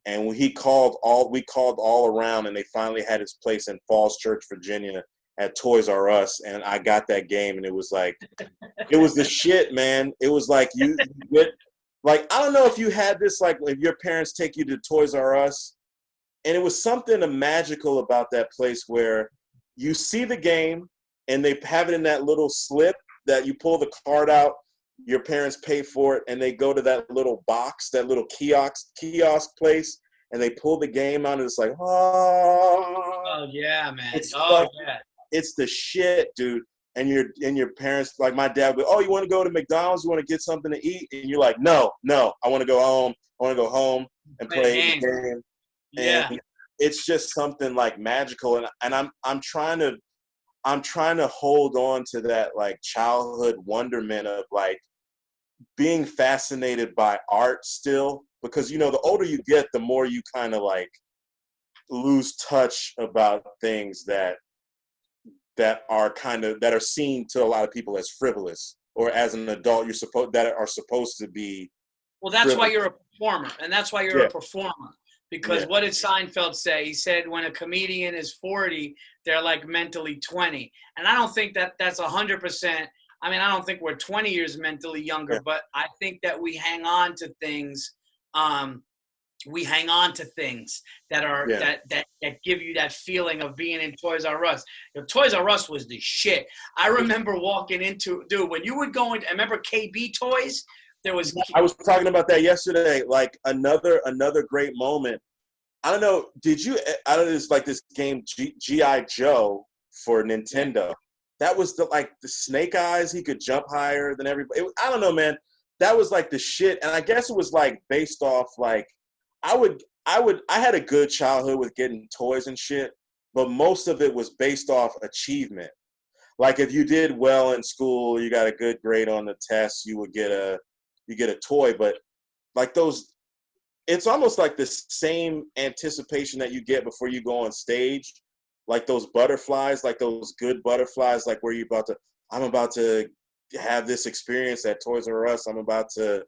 And we called all around, and they finally had its place in Falls Church, Virginia, at Toys R Us, and I got that game, and it was like, it was the shit, man. It was like you get, like, I don't know if you had this, like, if your parents take you to Toys R Us, and it was something magical about that place where you see the game, and they have it in that little slip that you pull the card out, your parents pay for it, and they go to that little box, that little kiosk place, and they pull the game out, and it's like, Oh yeah, man. Yeah. It's the shit, dude. And your parents, like my dad, would, oh, you want to go to McDonald's? You want to get something to eat? And you're like, no, I want to go home. I want to go home and play the game. Yeah. And it's just something like magical. And I'm trying to hold on to that like childhood wonderment of like being fascinated by art still, because you know, the older you get, the more you kind of like lose touch about things that are seen to a lot of people as frivolous, or as an adult that are supposed to be. Well, that's frivolous. Why you're a performer, and that's why you're a performer. Because what did Seinfeld say? He said when a comedian is 40, they're like mentally 20. And I don't think that's 100%. I mean, I don't think we're 20 years mentally younger, but I think that we hang on to things. We hang on to things that are that give you that feeling of being in Toys R Us. Toys R Us was the shit. I remember walking into, dude, when you would go in, I remember KB Toys. I was talking about that yesterday. Like another great moment. I don't know. It's like this game G.I. Joe for Nintendo. That was the Snake Eyes. He could jump higher than everybody. I don't know, man. That was like the shit. And I guess it was like based off like, I had a good childhood with getting toys and shit, but most of it was based off achievement. Like if you did well in school, you got a good grade on the test, you get a toy. But like those, it's almost like the same anticipation that you get before you go on stage, like those butterflies, like those good butterflies, like where I'm about to have this experience at Toys R Us. I'm about to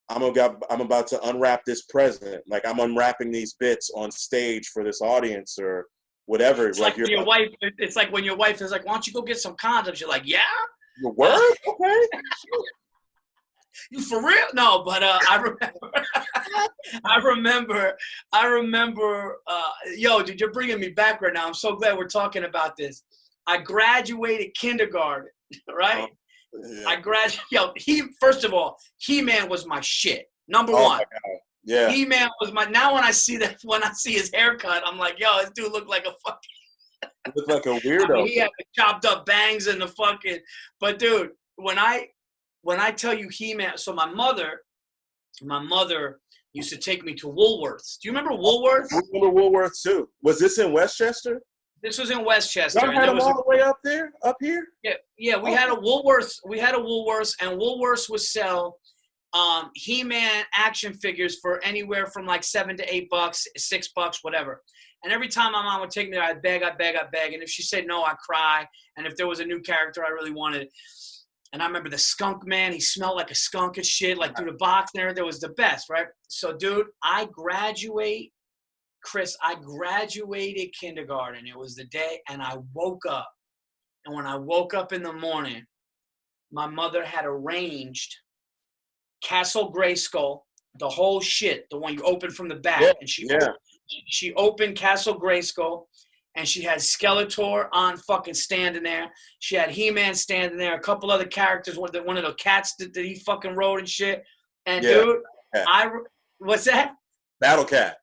unwrap this present. Like I'm unwrapping these bits on stage for this audience or whatever. It's like your wife. It's like when your wife is like, "Why don't you go get some condoms?" You're like, "Yeah." Your word? Okay. You for real? No, but I remember. Yo, dude, you're bringing me back right now. I'm so glad we're talking about this. I graduated kindergarten, right? Yeah. I graduated. First of all, He-Man was my shit. Number one. My God. Yeah. He-Man was now when I see his haircut, I'm like, yo, this dude looked like a fucking. He looked like a weirdo. I mean, he had the chopped up bangs and the fucking. But dude, when I tell you He-Man, so my mother used to take me to Woolworths. Do you remember Woolworths? I remember Woolworths too. Was this in Westchester? This was in Westchester. Y'all had them all the way up here? Yeah. We had a Woolworths. And Woolworths would sell He-Man action figures for anywhere from like $7 to $8, $6, whatever. And every time my mom would take me there, I'd beg. And if she said no, I'd cry. And if there was a new character I really wanted, and I remember the skunk man, he smelled like a skunk and shit, like through the box there. That was the best, right? So, dude, Chris, I graduated kindergarten. It was the day, and I woke up. And when I woke up in the morning, my mother had arranged Castle Grayskull, the whole shit, the one you open from the back. Yeah, and she opened Castle Grayskull, and she had Skeletor on fucking standing there. She had He-Man standing there, a couple other characters, one of the cats that he fucking rode and shit. And, dude, what's that? Battle Cat.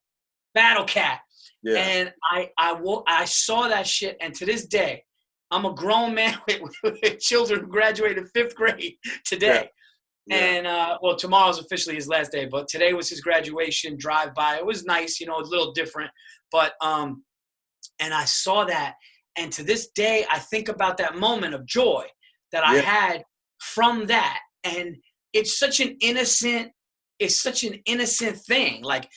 Yeah. And I saw that shit, and to this day, I'm a grown man with children who graduated 5th grade today. Yeah. And tomorrow's officially his last day, but today was his graduation drive-by. It was nice, a little different, but and I saw that, and to this day, I think about that moment of joy that I had from that, and it's such an innocent thing, like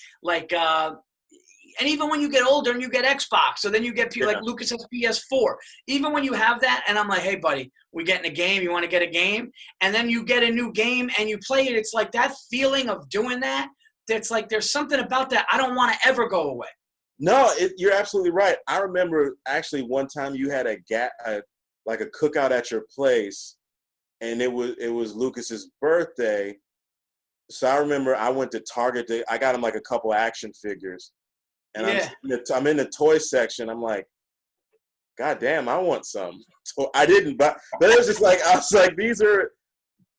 and even when you get older and you get Xbox, so then you get people Yeah. like Lucas has PS4. Even when you have that, and I'm like, hey, buddy, we getting a game. You want to get a game? And then you get a new game and you play it. It's like that feeling of doing that. That's like there's something about that I don't want to ever go away. No, you're absolutely right. I remember actually one time you had like a cookout at your place, and it was Lucas's birthday. So I remember I went to Target. I got him like a couple action figures, and Yeah. I'm in the toy section. I'm like, God damn, I want some. So I didn't, but it was just like I was like, these are.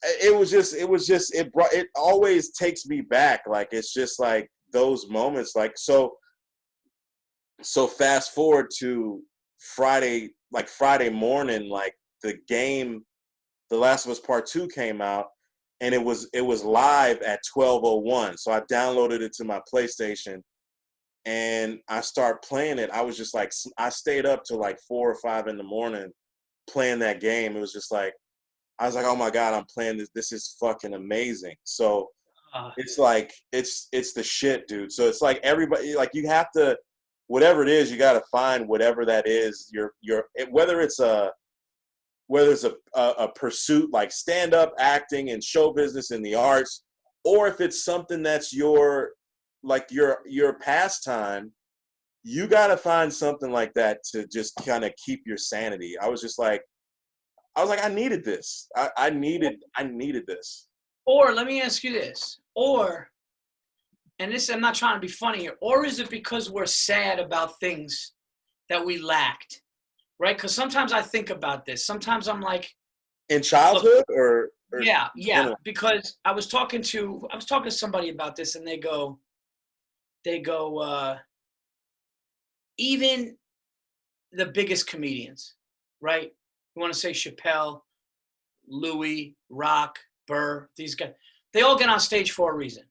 It always takes me back. Like it's just like those moments. Like so fast forward to Friday morning, like the game, The Last of Us Part 2 came out, and it was live at 12:01. So I downloaded it to my PlayStation, and I start playing it. I was just like, I stayed up till like 4 or 5 in the morning playing that game. It was just like, I was like, oh my God, I'm playing this. This is fucking amazing. So it's like, it's the shit, dude. So it's like everybody, like you have to, whatever it is, you got to find whatever that is. Whether it's a pursuit like stand-up acting and show business in the arts, or if it's something that's your pastime, you got to find something like that to just kind of keep your sanity. I was like, I needed this. I needed this. Or let me ask you this. And this, I'm not trying to be funny here, or is it because we're sad about things that we lacked, right? Because sometimes I think about this. Sometimes I'm like, in childhood, or yeah, because I was talking to somebody about this, and they go, even the biggest comedians, right? You want to say Chappelle, Louis, Rock, Burr, these guys, they all get on stage for a reason.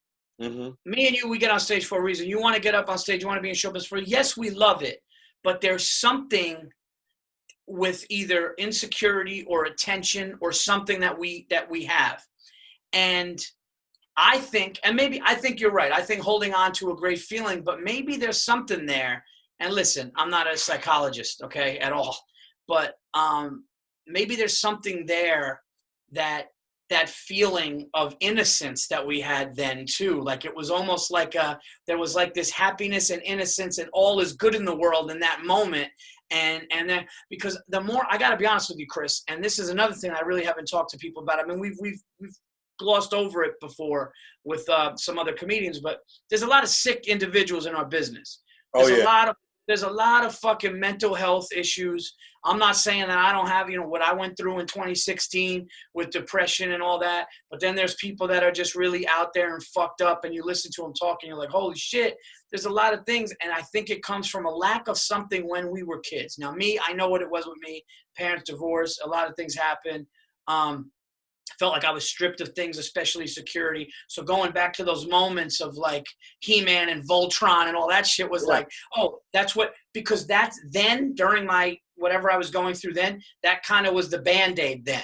Mm-hmm. Me and you, we get on stage for a reason. You want to get up on stage, you want to be in show business for, yes, we love it, but there's something with either insecurity or attention or something that we have. And I think you're right. I think holding on to a great feeling, but maybe there's something there. And listen, I'm not a psychologist, okay, at all. But maybe there's something there that feeling of innocence that we had then too. Like it was almost like there was like this happiness and innocence and all is good in the world in that moment. And then, because the more, I got to be honest with you, Chris, and this is another thing I really haven't talked to people about. I mean, we've glossed over it before with some other comedians, but there's a lot of sick individuals in our business. There's a lot of fucking mental health issues. I'm not saying that I don't have, what I went through in 2016 with depression and all that, but then there's people that are just really out there and fucked up, and you listen to them talking, you're like, holy shit, there's a lot of things. And I think it comes from a lack of something when we were kids. Now, I know what it was with me. Parents divorced, a lot of things happened. Felt like I was stripped of things, especially security. So going back to those moments of like He-Man and Voltron and all that shit was like, oh, because that's then during my, whatever I was going through then, that kind of was the Band-Aid then.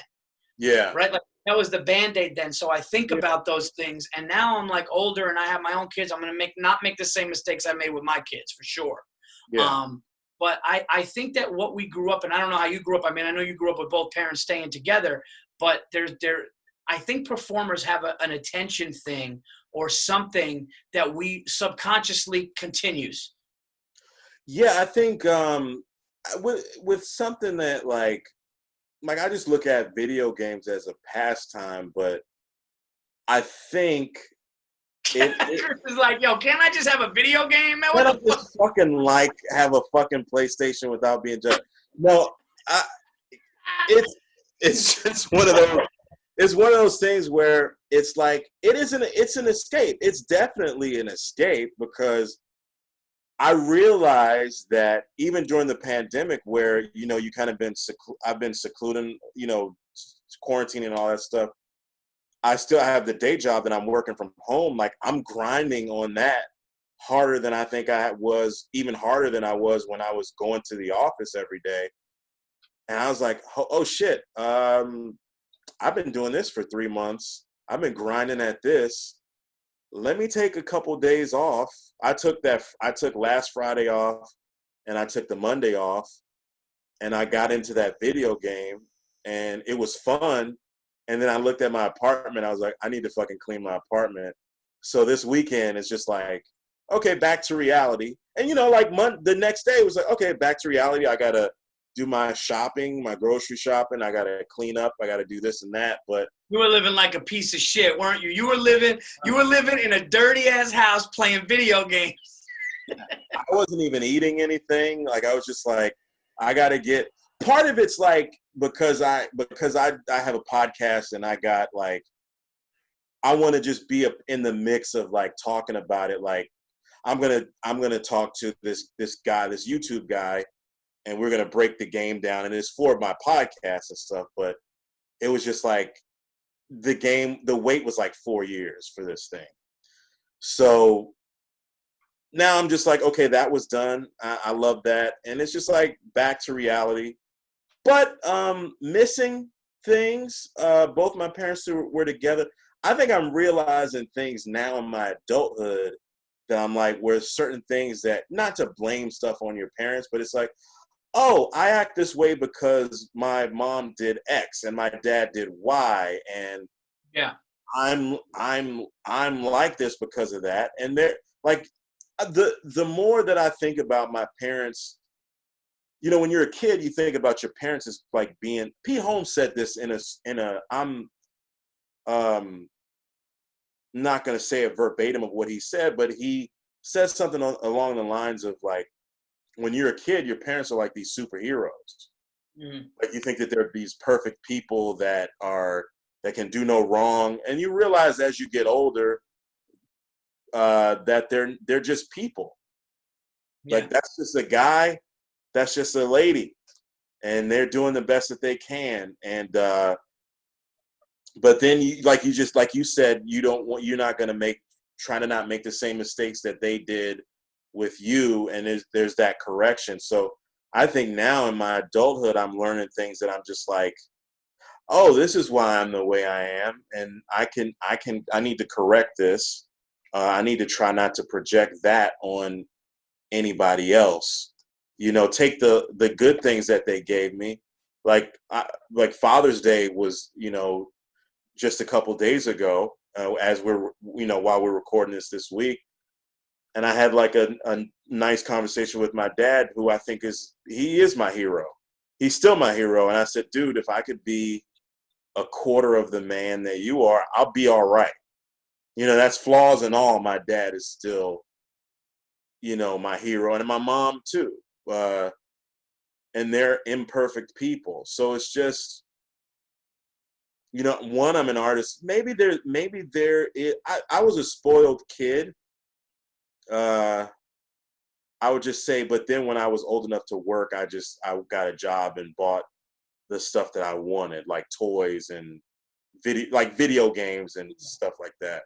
Yeah. Right? Like that was the Band-Aid then. So I think about those things, and now I'm like older and I have my own kids. I'm going to not make the same mistakes I made with my kids for sure. Yeah. But I think that what we grew up, and I don't know how you grew up. I mean, I know you grew up with both parents staying together, but I think performers have an attention thing or something that we subconsciously continues. Yeah, I think with something that like I just look at video games as a pastime, but I think Chris is like, yo, can't I just have a video game, man? What the fuck? Just fucking have a fucking PlayStation without being judged. No, it's just one of those. It's one of those things where it's like it's an escape. It's definitely an escape, because I realized that even during the pandemic, where you kind of I've been secluding, quarantining and all that stuff. I still have the day job that I'm working from home. Like I'm grinding on that harder than I think even harder than I was when I was going to the office every day. And I was like, oh shit. I've been doing this for 3 months. I've been grinding at this. let me take a couple days off. I took last Friday off, and I took the Monday off, and I got into that video game, and it was fun. And then I looked at my apartment. I was like, I need to fucking clean my apartment. So this weekend it's just like, okay, back to reality. And like the next day it was like, okay, back to reality. I gotta do my shopping, my grocery shopping. I gotta clean up. I gotta do this and that. But you were living like a piece of shit, weren't you? You were living in a dirty ass house playing video games. I wasn't even eating anything. Like I was just like, I gotta get. Part of it's like because I have a podcast and I got like, I want to just be in the mix of like talking about it. Like I'm gonna talk to this guy, this YouTube guy, and we're gonna break the game down. And it's for my podcast and stuff. But it was just like the wait was like 4 years for this thing. So now I'm just like, okay, that was done. I love that, and it's just like back to reality. But missing things. Both my parents were together. I think I'm realizing things now in my adulthood that I'm like, where certain things that, not to blame stuff on your parents, but it's like, oh, I act this way because my mom did X and my dad did Y, and yeah, I'm like this because of that. And they're like, the more that I think about my parents. When you're a kid, you think about your parents as like being. Pete Holmes said this in a. I'm not going to say a verbatim of what he said, but he said something along the lines of like, when you're a kid, your parents are like these superheroes. Mm-hmm. Like you think that they're these perfect people that can do no wrong, and you realize as you get older that they're just people. Yeah. Like that's just a guy. That's just a lady, and they're doing the best that they can. And but then, like you said, you're not going to try to not make the same mistakes that they did with you, and there's that correction. So I think now in my adulthood, I'm learning things that I'm just like, oh, this is why I'm the way I am, and I need to correct this. I need to try not to project that on anybody else. Take the good things that they gave me. Like Father's Day was, just a couple days ago, as we're, while we're recording this week. And I had like a nice conversation with my dad, who I think he is my hero. He's still my hero. And I said, dude, if I could be a quarter of the man that you are, I'll be all right. That's flaws and all. My dad is still, my hero, and my mom too. And they're imperfect people. So it's just, one, I'm an artist. Maybe there is, I was a spoiled kid. I would just say, but then when I was old enough to work, I got a job and bought the stuff that I wanted, like toys and video games and stuff like that.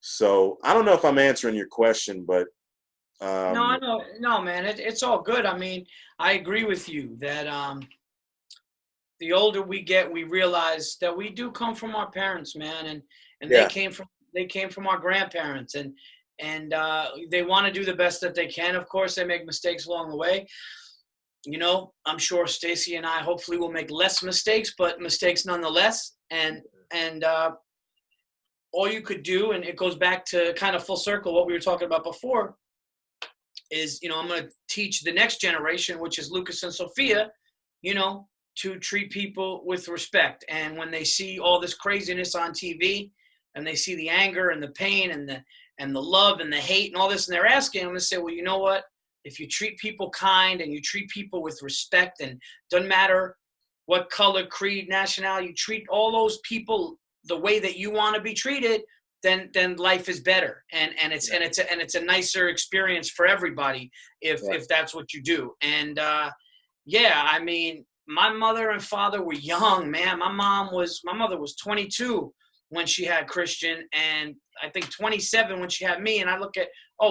So I don't know if I'm answering your question, but no, I know. No, man, it's all good. I mean, I agree with you that the older we get, we realize that we do come from our parents, man, and yeah. they came from our grandparents, and they want to do the best that they can. Of course, they make mistakes along the way. I'm sure Stacy and I hopefully will make less mistakes, but mistakes nonetheless. And all you could do, and it goes back to kind of full circle what we were talking about before, is, I'm going to teach the next generation, which is Lucas and Sophia, to treat people with respect. And when they see all this craziness on TV, and they see the anger and the pain and the love and the hate and all this, and they're asking, I'm going to say, well, you know what? If you treat people kind and you treat people with respect, and doesn't matter what color, creed, nationality, you treat all those people the way that you want to be treated, then life is better, and it's a nicer experience for everybody if that's what you do. And I mean, my mother and father were young, man. My mother was 22 when she had Christian, and I think 27 when she had me. And I look at,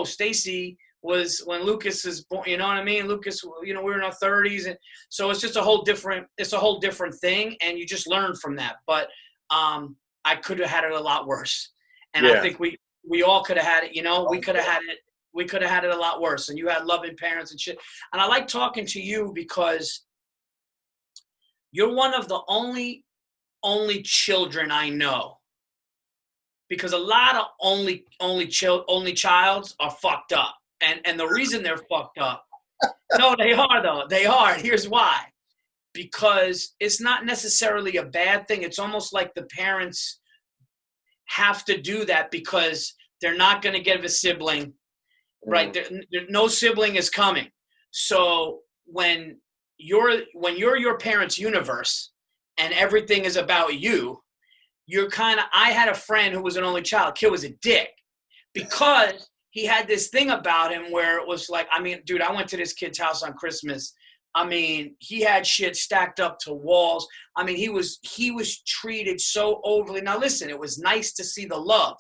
Stacy was when Lucas is born, you know what I mean? Lucas, we were in our 30s, and so it's just a whole different thing, and you just learn from that. But I could have had it a lot worse. And I think we all could have had it, you know, we could have had it. We could have had it a lot worse. And you had loving parents and shit. And I like talking to you because you're one of the only children I know. Because a lot of only childs are fucked up. And the reason they're fucked up, no, they are though. They are. Here's why. Because it's not necessarily a bad thing. It's almost like the parents have to do that because they're not going to give a sibling. Right, no sibling is coming. So when you're your parents' universe and everything is about you, you're kind of. I had a friend who was an only child. Kid was a dick because he had this thing about him where it was like, I mean, dude, I went to this kid's house on Christmas. I mean, he had shit stacked up to walls. I mean, he was treated so overly. Now listen, it was nice to see the love,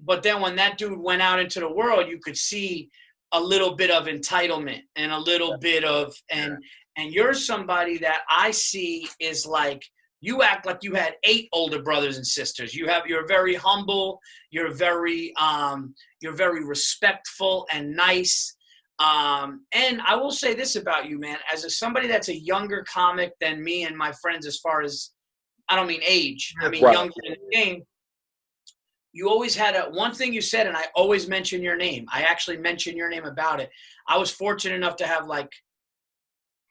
but then when that dude went out into the world, you could see a little bit of entitlement and a little bit of, and you're somebody that I see is like, you act like you had 8 older brothers and sisters. You're very humble. You're very respectful and nice. And I will say this about you, man, as somebody that's a younger comic than me and my friends, as far as, I don't mean age, I mean younger in the game. You always had one thing you said, and I always mention your name. I actually mention your name about it. I was fortunate enough to have like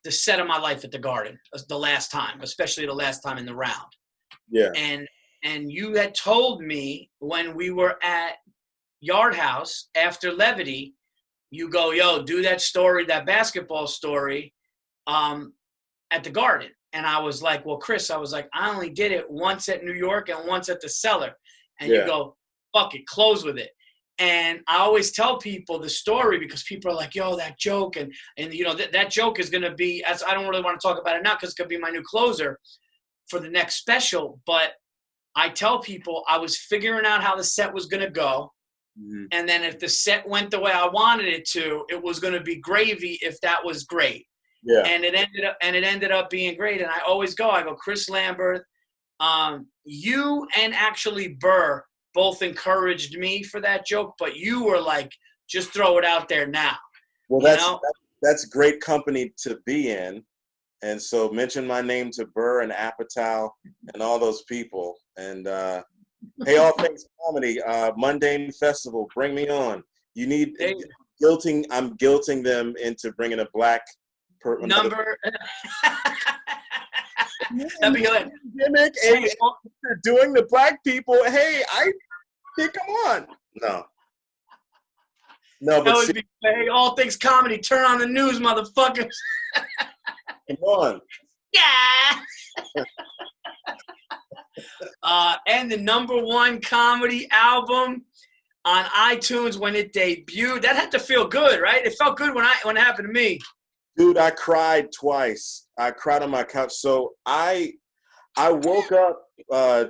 the set of my life at the Garden the last time, especially the last time in the round. Yeah. And you had told me when we were at Yard House after Levity, you go, yo, do that story, that basketball story at the Garden. And I was like, well, Chris, I was like, I only did it once at New York and once at the Cellar. And you go, fuck it, close with it. And I always tell people the story because people are like, yo, that joke. And you know, that joke is going to be, as I don't really want to talk about it now because it's going to be my new closer for the next special. But I tell people I was figuring out how the set was going to go. Mm-hmm. And then if the set went the way I wanted it to, it was going to be gravy if that was great. Yeah. And it ended up being great. And I always go, Chris Lamberth, you and actually Burr both encouraged me for that joke, but you were like, just throw it out there now. Well, that's great company to be in. And so mention my name to Burr and Apatow and all those people. And hey, All Things Comedy, Mundane Festival, bring me on. You need I'm guilting them into bringing a black number. That'd be good. Gimmick, and you're doing the black people. Hey, I think, come on. No, but would be, hey, All Things Comedy, turn on the news, motherfuckers. Come on. Yeah. And the #1 comedy album on iTunes when it debuted. That had to feel good, right? It felt good when it happened to me. Dude, I cried twice. I cried on my couch. So I woke up I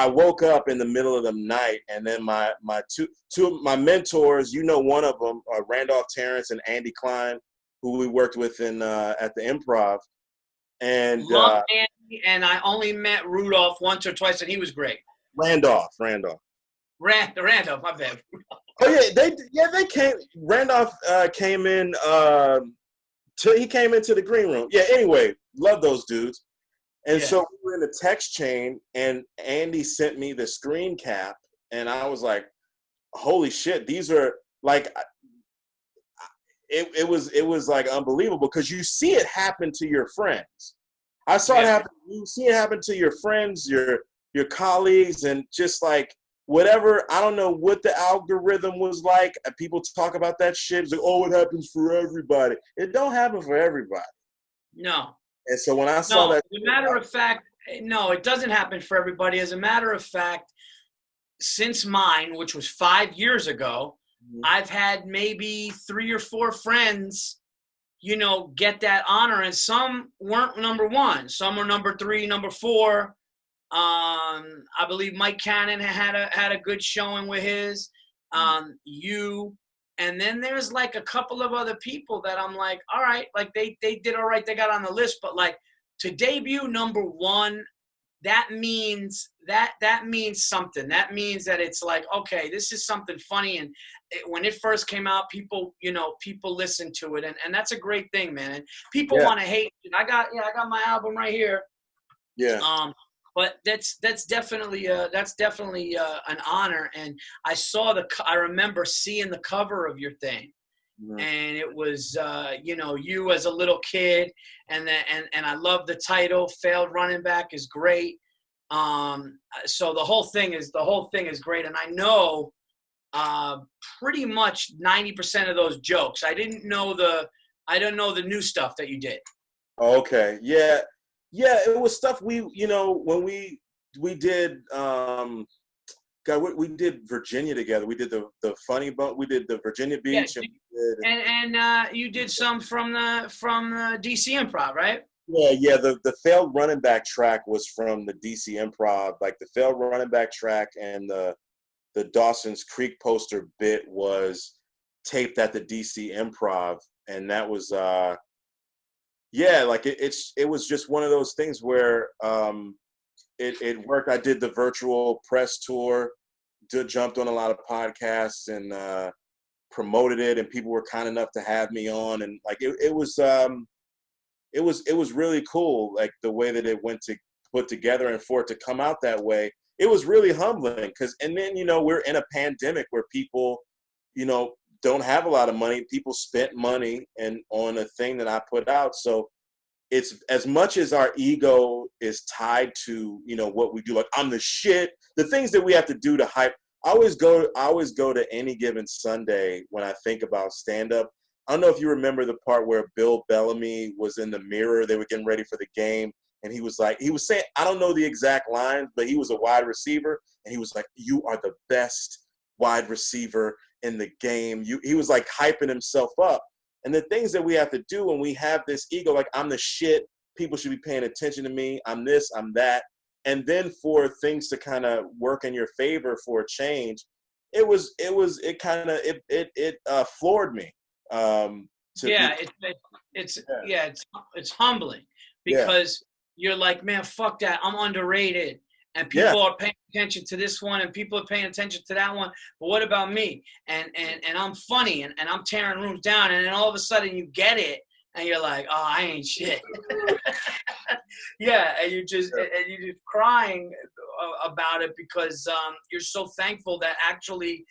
woke up in the middle of the night, and then my two of my mentors, you know, one of them, Randolph Terrence and Andy Klein, who we worked with in at the Improv. And love Andy, and I only met Rudolph once or twice, and he was great. Randolph, my bad. Oh yeah, they came. Randolph came in. He came into the green room. Yeah. Anyway, love those dudes. And so we were in the text chain, and Andy sent me the screen cap, and I was like, "Holy shit! These are like." It was like unbelievable because you see it happen to your friends. I saw it happen. You see it happen to your friends, your colleagues, and just like. Whatever, I don't know what the algorithm was like. People talk about that shit. It's like, oh, it happens for everybody. It don't happen for everybody. No. And so when I saw that. As a matter of fact, no, it doesn't happen for everybody. As a matter of fact, since mine, which was 5 years ago, I've had maybe 3 or 4 friends, you know, get that honor. And some weren't #1. Some were #3, #4. I believe Mike Cannon had a good showing with his. You, and then there's like a couple of other people that I'm like, all right, like they did all right, they got on the list, but like to debut #1 that means that means something. That means that it's like, okay, this is something funny. And when it first came out, people listened to it, and that's a great thing, man. And people Yeah. want to hate. I got my album right here. Yeah. But that's definitely an honor. And I remember seeing the cover of your thing. Mm-hmm. And it was you as a little kid, and I love the title. Failed running back is great. So the whole thing is great, and I know pretty much 90% of those jokes. I didn't know the new stuff that you did. Okay. Yeah. It was stuff when we did. We did Virginia together. We did the funny bone. We did the Virginia Beach. Yeah, you did some from the DC Improv, right? Yeah. The failed running back track was from the DC Improv. Like the failed running back track and the Dawson's Creek poster bit was taped at the DC Improv, and that was it was just one of those things where it worked. I did the virtual press tour, jumped on a lot of podcasts and promoted it, and people were kind enough to have me on, and like it was really cool, like the way that it went to put together, and for it to come out that way, it was really humbling. And then we're in a pandemic where people don't have a lot of money. People spent money and on a thing that I put out. So it's as much as our ego is tied to, what we do, like I'm the shit, the things that we have to do to hype. I always go to Any Given Sunday when I think about stand-up. I don't know if you remember the part where Bill Bellamy was in the mirror. They were getting ready for the game. And he was saying, I don't know the exact lines, but he was a wide receiver. And he was like, you are the best wide receiver in the game. He was like hyping himself up. And the things that we have to do when we have this ego, like I'm the shit, people should be paying attention to me, I'm this, I'm that. And then for things to kind of work in your favor for a change, it floored me. It's humbling because you're like, man, fuck that, I'm underrated. And people are paying attention to this one, and people are paying attention to that one. But what about me? And I'm funny, and I'm tearing rooms down. And then all of a sudden you get it, and you're like, oh, I ain't shit. And you're just crying about it because you're so thankful that actually,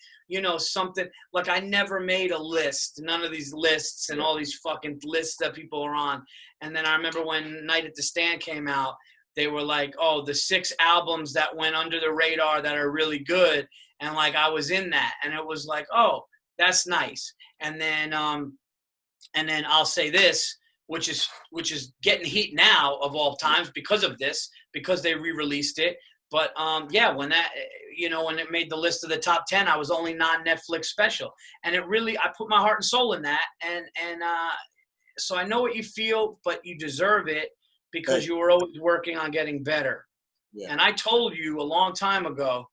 something like I never made a list, none of these lists and all these fucking lists that people are on. And then I remember when Night at the Stand came out, they were like, oh, the 6 albums that went under the radar that are really good. And like, I was in that, and it was like, oh, that's nice. And then I'll say this, which is getting heat now of all times because of this, because they re-released it. But when that, when it made the list of the top 10, I was only non-Netflix special. And it really, I put my heart and soul in that. And so I know what you feel, but you deserve it, because you were always working on getting better. Yeah. And I told you a long time ago,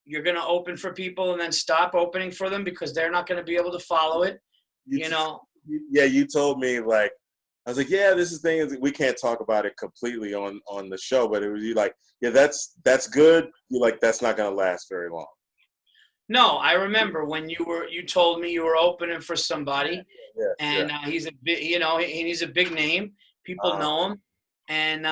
you're going to open for people and then stop opening for them because they're not going to be able to follow it, Yeah, you told me, like, I was like, yeah, this is thing, we can't talk about it completely on the show, but it was you like, yeah, that's good. You're like, that's not going to last very long. No, I remember when you told me you were opening for somebody, he's a big, he's a big name. People know him, and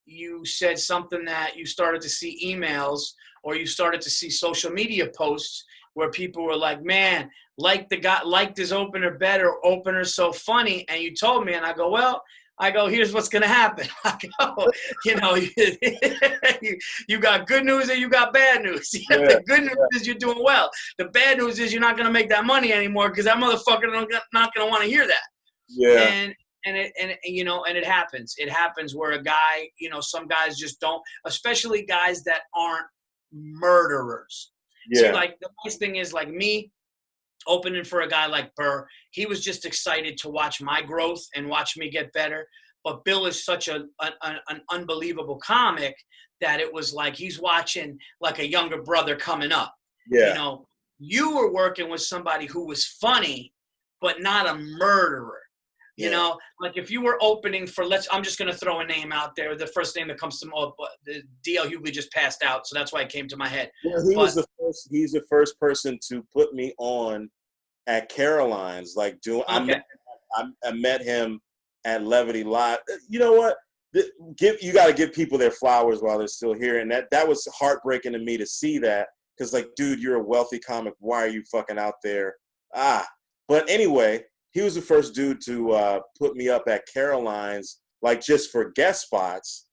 you said something that you started to see emails, or you started to see social media posts where people were like, man, like the guy, liked his opener better, opener's so funny. And you told me, and I go, here's what's going to happen. I go, you got good news and you got bad news. The good news is you're doing well. The bad news is you're not going to make that money anymore because that motherfucker not going to want to hear that. Yeah. And it happens. It happens where a guy, some guys just don't, especially guys that aren't murderers. Yeah. See, like the nice thing is, like me opening for a guy like Burr, he was just excited to watch my growth and watch me get better. But Bill is such an unbelievable comic that it was like he's watching like a younger brother coming up. Yeah. You were working with somebody who was funny, but not a murderer. You know, like if you were opening for, I'm just going to throw a name out there. The first name that comes to mind, the DL Hughley just passed out, so that's why it came to my head. Yeah, he's the first person to put me on at Caroline's. Like I met him at Levity Live. You know what? You got to give people their flowers while they're still here, and that was heartbreaking to me to see that, because like, dude, you're a wealthy comic. Why are you fucking out there? But anyway, he was the first dude to put me up at Caroline's, like just for guest spots,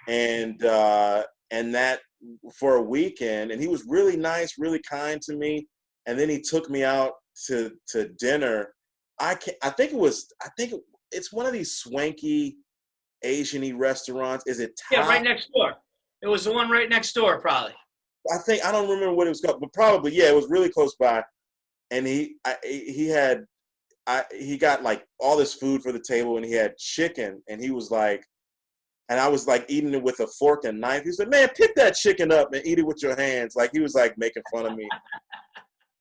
and that for a weekend. And he was really nice, really kind to me. And then he took me out to dinner. I think it's one of these swanky Asian-y restaurants. Is it Thai? Yeah, right next door. It was the one right next door, probably. I don't remember what it was called, but probably, yeah, it was really close by. And he got like all this food for the table, and he had chicken, and he was like, and I was like eating it with a fork and knife. He said, "Man, pick that chicken up and eat it with your hands." Like, he was like making fun of me.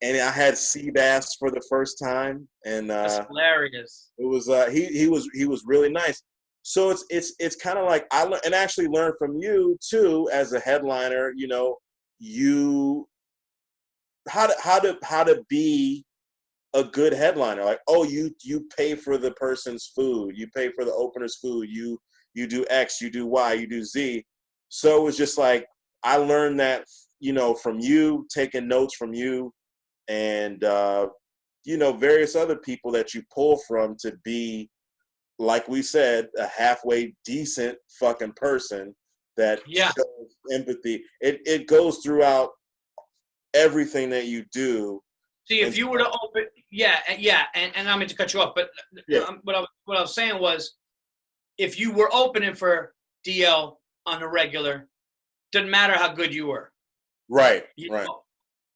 And I had sea bass for the first time, and that's hilarious. It was he was really nice. So it's kind of like and actually learned from you too as a headliner. You know, how to be a good headliner. Like, oh, you pay for the person's food, you pay for the opener's food, you do X, you do Y, you do Z. So it was just like, I learned that, you know, from you, taking notes from you, and you know, various other people that you pull from to be, like we said, a halfway decent fucking person that shows empathy. It goes throughout everything that you do. See, if you were to open, and I meant to cut you off, but what I was saying was, if you were opening for DL on the regular, doesn't matter how good you were. Right, right.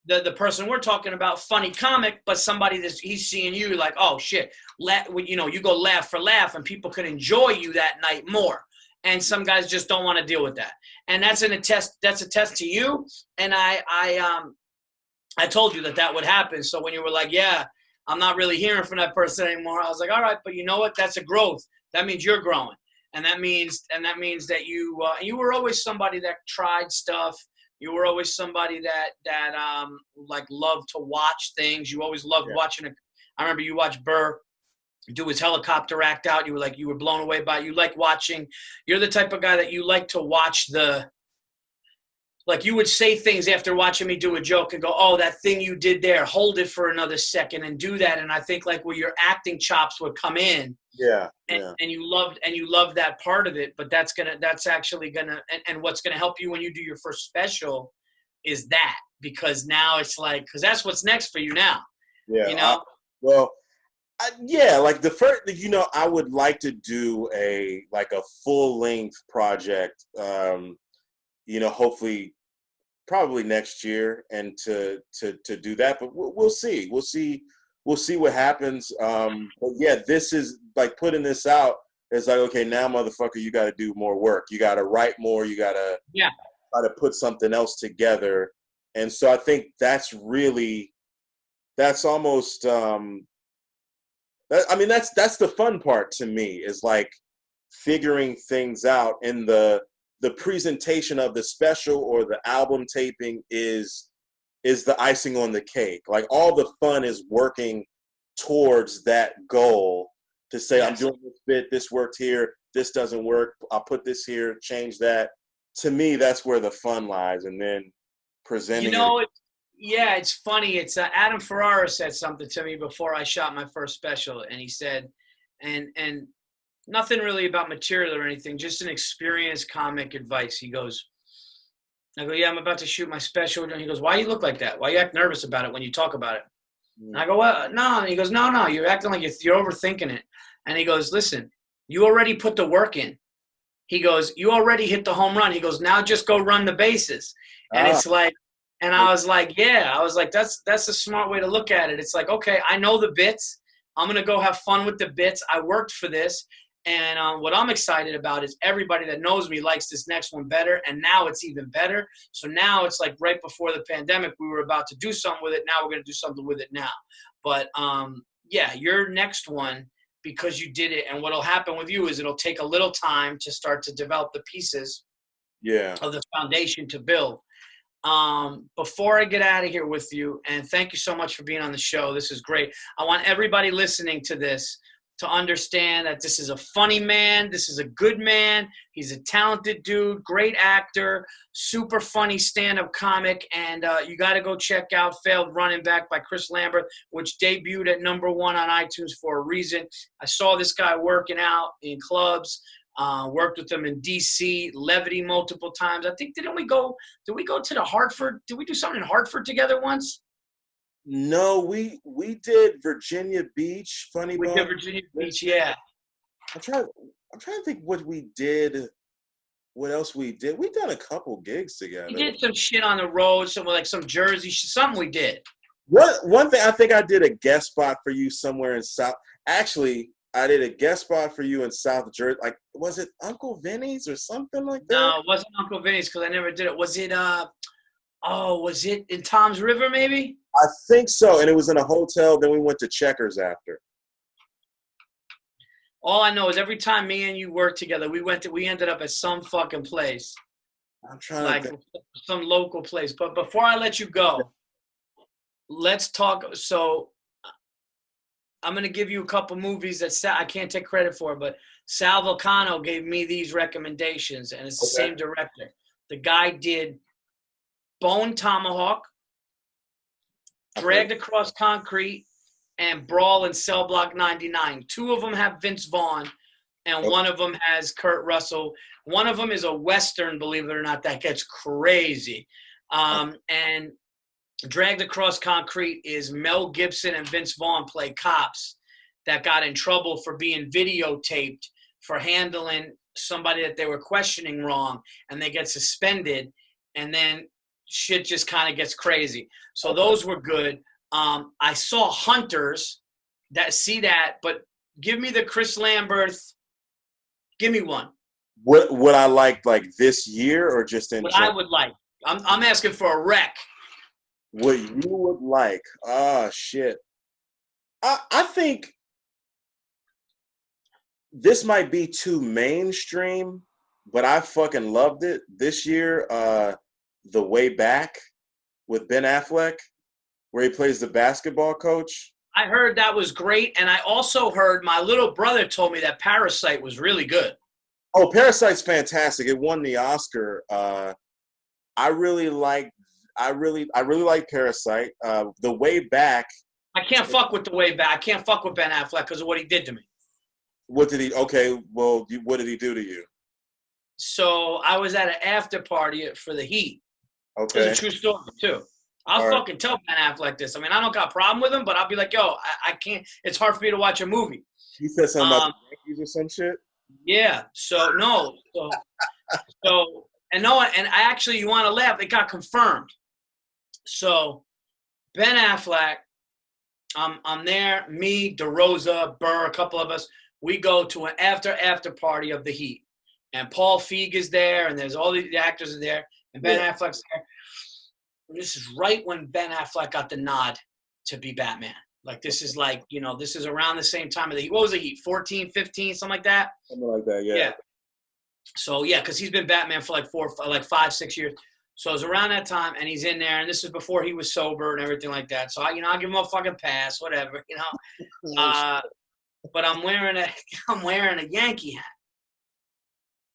The person we're talking about, funny comic, but somebody that he's seeing you like, oh shit, you know, you go laugh for laugh, and people could enjoy you that night more. And some guys just don't want to deal with that, and that's a test to you. And I told you that would happen. So when you were like, yeah, I'm not really hearing from that person anymore, I was like, all right, but you know what? That's a growth. That means you're growing. And that means that you were always somebody that tried stuff. You were always somebody that like loved to watch things. You always loved watching it. I remember you watched Burr do his helicopter act out. You were blown away by it. You like watching. You're the type of guy that you like to watch like, you would say things after watching me do a joke and go, oh, that thing you did there, hold it for another second and do that. And I think like where your acting chops would come in. And you loved that part of it. But that's actually gonna, and what's gonna help you when you do your first special is that, because now it's like, because that's what's next for you now. Yeah. You know? Like the first, you know, I would like to do a full length project, you know, hopefully probably next year, and to do that, but we'll see what happens. But yeah, this is like, putting this out, it's like, okay, now motherfucker, you got to do more work. You got to write more. You got to try to put something else together. And so I think that's almost, I mean, that's the fun part to me, is like figuring things out. In the presentation of the special or the album taping is the icing on the cake. Like, all the fun is working towards that goal, to say, I'm doing this bit, this worked here, this doesn't work, I'll put this here, change that. To me, that's where the fun lies. And then presenting, you know, it's funny. It's Adam Ferrara said something to me before I shot my first special, and he said, and nothing really about material or anything, just an experienced comic advice. He goes, I go, yeah, I'm about to shoot my special. And he goes, why you look like that? Why you act nervous about it when you talk about it? And I go, well, no. And he goes, no, you're acting like you're overthinking it. And he goes, listen, you already put the work in. He goes, you already hit the home run. He goes, now just go run the bases. And it's like, and I was like, that's a smart way to look at it. It's like, okay, I know the bits. I'm going to go have fun with the bits. I worked for this. And what I'm excited about is everybody that knows me likes this next one better, and now it's even better. So now it's like right before the pandemic, we were about to do something with it. Now we're going to do something with it now. But, your next one, because you did it. And what'll happen with you is it'll take a little time to start to develop the pieces of the foundation to build. Before I get out of here with you, and thank you so much for being on the show. This is great. I want everybody listening to this to understand that this is a funny man. This is a good man. He's a talented dude, great actor, super funny stand-up comic. And you got to go check out Failed Running Back by Chris Lamberth, which debuted at #1 on iTunes for a reason. I saw this guy working out in clubs, worked with him in D.C., Levity multiple times. I think, did we go to the Hartford? Did we do something in Hartford together once? No, we did Virginia Beach, Funny Bone. We did Virginia Beach, yeah. I'm trying to think what we did. What else we did? We done a couple gigs together. We did some shit on the road, some Jersey shit, something we did. One thing, I think I did a guest spot for you somewhere in South. Actually, I did a guest spot for you in South Jersey. Like, was it Uncle Vinny's or something like that? No, it wasn't Uncle Vinny's because I never did it. Was it was it in Tom's River maybe? I think so, and it was in a hotel. Then we went to Checkers after. All I know is every time me and you worked together, we ended up at some fucking place. I'm trying to think. Some local place. But before I let you go, let's talk. So I'm going to give you a couple movies that I can't take credit for, but Sal Vulcano gave me these recommendations, and it's the same director. The guy did Bone Tomahawk, Dragged Across Concrete, and Brawl in Cell Block 99. Two of them have Vince Vaughn, and one of them has Kurt Russell. One of them is a Western, believe it or not, that gets crazy. And Dragged Across Concrete is Mel Gibson and Vince Vaughn play cops that got in trouble for being videotaped for handling somebody that they were questioning wrong, and they get suspended, and then shit just kind of gets crazy. So those were good. I saw Hunters but give me the Chris Lamberth. Give me one. What I like this year or just in what I would like. I'm asking for a rec. What you would like? Shit. I think this might be too mainstream, but I fucking loved it this year. The Way Back with Ben Affleck, where he plays the basketball coach. I heard that was great, and I also heard my little brother told me that Parasite was really good. Oh, Parasite's fantastic. It won the Oscar. I really like Parasite. The Way Back. I can't fuck with The Way Back. I can't fuck with Ben Affleck because of what he did to me. What did he? Okay, well, what did he do to you? So I was at an after party for The Heat. Okay. It's a true story too. I'll fucking tell Ben Affleck this. I mean, I don't got a problem with him, but I'll be like, yo, I can't. It's hard for me to watch a movie. He said something about the Yankees or some shit. Yeah. So no. And I actually, you want to laugh? It got confirmed. So Ben Affleck, I'm there. Me, DeRosa, Burr, a couple of us. We go to an after party of The Heat, and Paul Feig is there, and there's all the actors are there. And Ben Affleck's there. And this is right when Ben Affleck got the nod to be Batman. Like, this is this is around the same time of the Heat. What was the Heat? 14, 15, something like that? Something like that, yeah. So, because he's been Batman for 5, 6 years. So it was around that time, and he's in there, and this is before he was sober and everything like that. So, I give him a fucking pass, whatever, But I'm wearing a Yankee hat.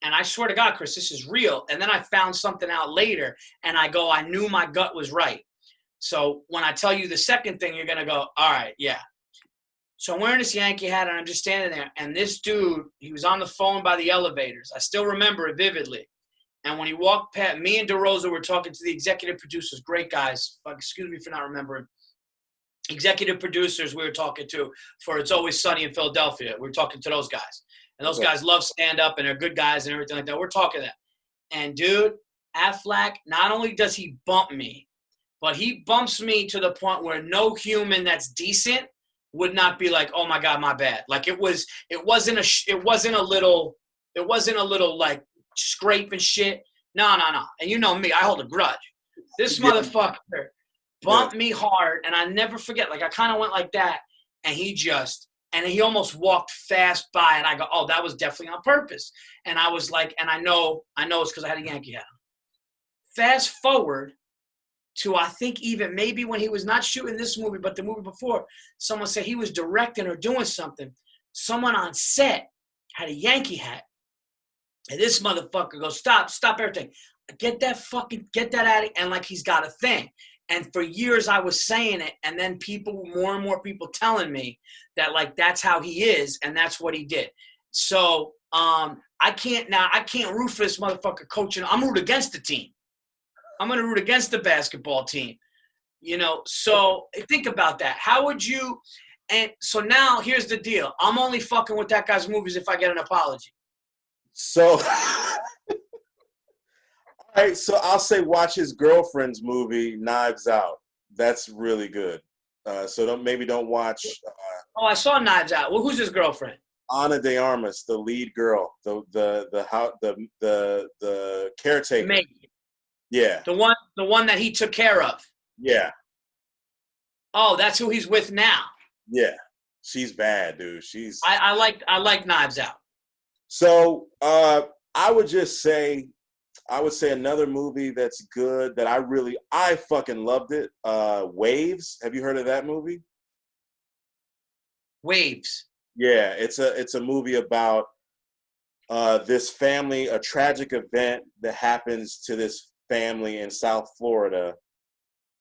And I swear to God, Chris, this is real. And then I found something out later, and I knew my gut was right. So when I tell you the second thing, you're going to go, all right, yeah. So I'm wearing this Yankee hat, and I'm just standing there. And this dude, he was on the phone by the elevators. I still remember it vividly. And when he walked past, me and DeRosa were talking to the executive producers, great guys. Excuse me for not remembering. Executive producers we were talking to for It's Always Sunny in Philadelphia. We were talking to those guys. And those guys love stand-up, and they're good guys and everything like that. We're talking that. And, dude, Affleck, not only does he bump me, but he bumps me to the point where no human that's decent would not be like, oh, my God, my bad. Like, it wasn't a little, like, scrape and shit. No. And you know me. I hold a grudge. This motherfucker bumped me hard, and I never forget. Like, I kind of went like that, and he just And he almost walked fast by, and I go, oh, that was definitely on purpose. And I was like, and I know it's because I had a Yankee hat on. Fast forward to, I think, even maybe when he was not shooting this movie, but the movie before, someone said he was directing or doing something. Someone on set had a Yankee hat. And this motherfucker goes, stop everything. Get that out of, and like he's got a thing. And for years I was saying it, and then more and more people telling me that like that's how he is, and that's what he did. So I can't root for this motherfucker coaching. I'm root against the team. I'm gonna root against the basketball team. You know, so think about that. How would you? And so now here's the deal. I'm only fucking with that guy's movies if I get an apology. So, all right. So I'll say watch his girlfriend's movie, Knives Out. That's really good. So don't watch. I saw Knives Out. Well, who's his girlfriend? Ana de Armas, the lead girl, the caretaker. Maybe. Yeah. The one that he took care of. Yeah. Oh, that's who he's with now. Yeah. She's bad, dude. I like Knives Out. So I would say another movie that's good that I fucking loved it. Waves. Have you heard of that movie? Waves. Yeah, it's a movie about this family, a tragic event that happens to this family in South Florida,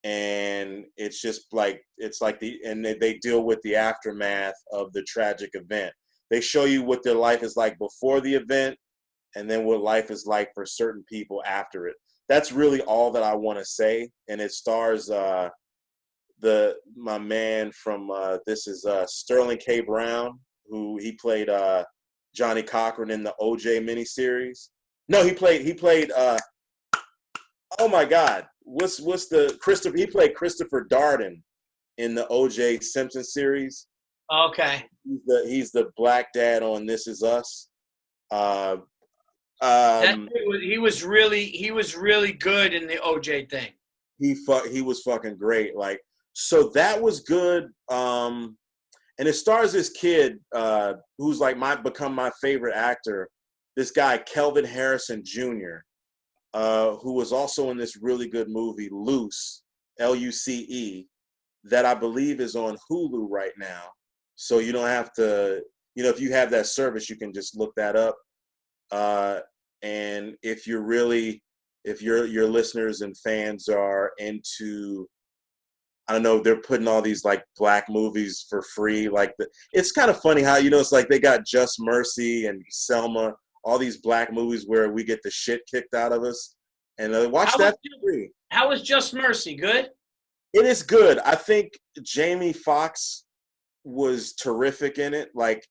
and it's just like they deal with the aftermath of the tragic event. They show you what their life is like before the event, and then what life is like for certain people after it. That's really all that I want to say, and it stars my man from This Is Sterling K. Brown, who he played Johnny Cochran in the OJ miniseries. No, he played oh my God, he played Christopher Darden in the OJ Simpson series. Okay. He's the black dad on This Is Us. He was really good in the OJ thing. He was fucking great. Like, so that was good. And it stars this kid who's like become my favorite actor. This guy Kelvin Harrison Jr., who was also in this really good movie Luce, Luce, that I believe is on Hulu right now. So you don't have to, if you have that service, you can just look that up. And if your listeners and fans are into, I don't know, they're putting all these like black movies for free. Like it's kind of funny how, it's like they got Just Mercy and Selma, all these black movies where we get the shit kicked out of us. And watch that for free. How is Just Mercy? Good? It is good. I think Jamie Foxx was terrific in it. Like,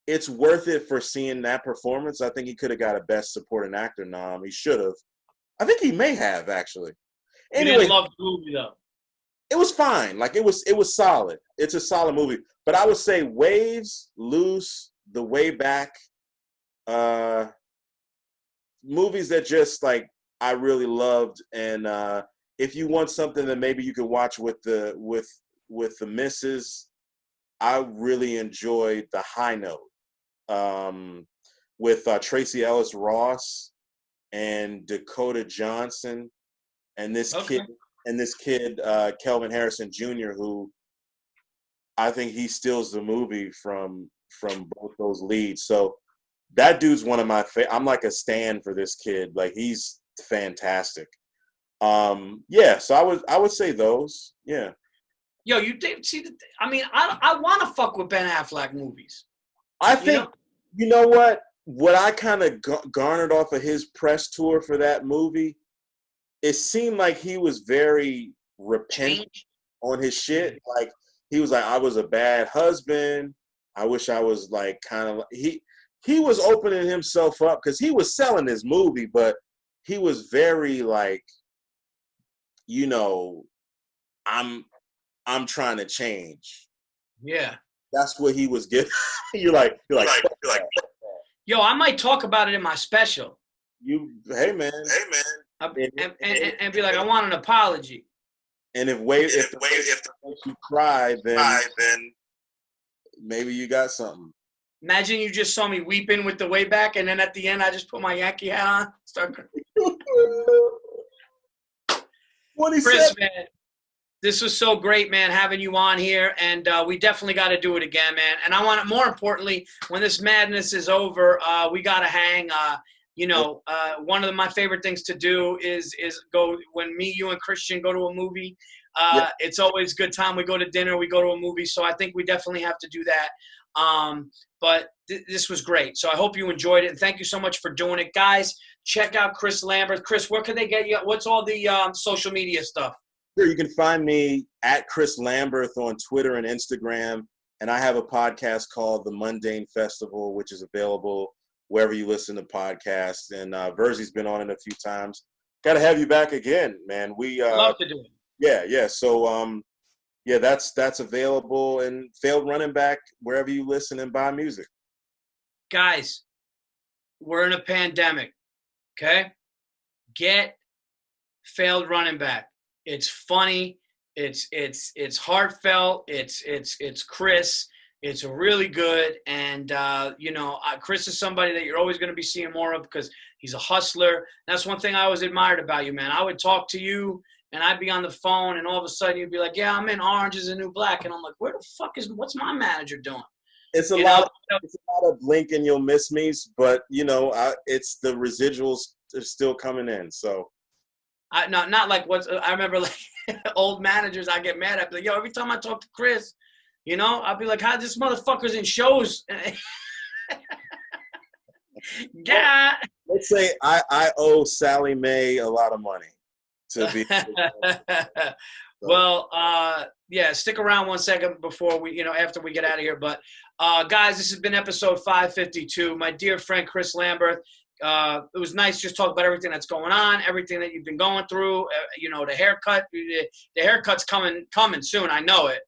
it's worth it for seeing that performance. I think he could have got a Best Supporting Actor nom. He should have. I think he may have, actually. Anyway, you didn't love the movie, though. It was fine. Like, it was solid. It's a solid movie. But I would say Waves, Loose, The Way Back, movies that just, like, I really loved. And if you want something that maybe you can watch with the missus, I really enjoyed The High Note with Tracy Ellis Ross and Dakota Johnson and this kid Kelvin Harrison Jr., who I think he steals the movie from both those leads. So that dude's one of my I'm like a stan for this kid. Like, he's fantastic. Yeah, so I would say those. Yeah. Yo, you see? I mean, I want to fuck with Ben Affleck movies. I think you know what I kind of garnered off of his press tour for that movie. It seemed like he was very repentant on his shit. Like, he was like, I was a bad husband. I wish I was like kind of he was opening himself up because he was selling his movie, but he was very like, I'm trying to change. Yeah. That's what he was getting. You're like. Yo, I might talk about it in my special. Hey man. And be like, I want an apology. And if you cry, then Maybe you got something. Imagine you just saw me weeping with the way back, and then at the end, I just put my Yankee hat on. Start crying. Chris, man, this was so great, man, having you on here, and we definitely got to do it again, man. And I want to, more importantly, when this madness is over, we got to hang. One of my favorite things to do is go when me, you, and Christian go to a movie. It's always a good time. We go to dinner, we go to a movie. So I think we definitely have to do that. But this was great. So I hope you enjoyed it. And thank you so much for doing it. Guys, check out Chris Lamberth. Chris, where can they get you? What's all the social media stuff? Sure, you can find me at Chris Lamberth on Twitter and Instagram. And I have a podcast called The Mundane Festival, which is available wherever you listen to podcasts. And Virzi's been on it a few times. Got to have you back again, man. We love to do it. Yeah. So, that's available, and Failed Running Back wherever you listen and buy music. Guys, we're in a pandemic, okay? Get Failed Running Back. It's funny. It's heartfelt. It's Chris. It's really good. And, Chris is somebody that you're always going to be seeing more of because he's a hustler. That's one thing I always admired about you, man. I would talk to you, and I'd be on the phone, and all of a sudden you'd be like, yeah, I'm in Orange is the New Black. And I'm like, what's my manager doing? It's a lot of blink and you'll miss me's, but, it's the residuals are still coming in, so. Not like I remember like old managers I get mad at. Like, yo, every time I talk to Chris, I'll be like, how this motherfucker's in shows. Yeah. Let's say I owe Sally Mae a lot of money to be. Well, stick around 1 second before we, after we get out of here. But guys, this has been episode 552. My dear friend, Chris Lamberth. It was nice just talk about everything that's going on, everything that you've been going through. The haircut. The haircut's coming soon. I know it.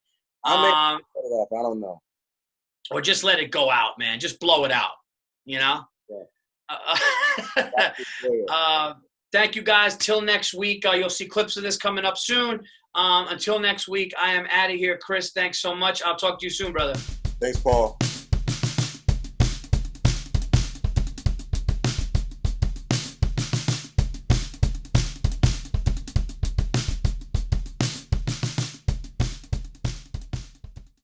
I don't know. Or just let it go out, man. Just blow it out. Yeah. Thank you, guys. Till next week. You'll see clips of this coming up soon. Until next week, I am out of here. Chris, thanks so much. I'll talk to you soon, brother. Thanks, Paul.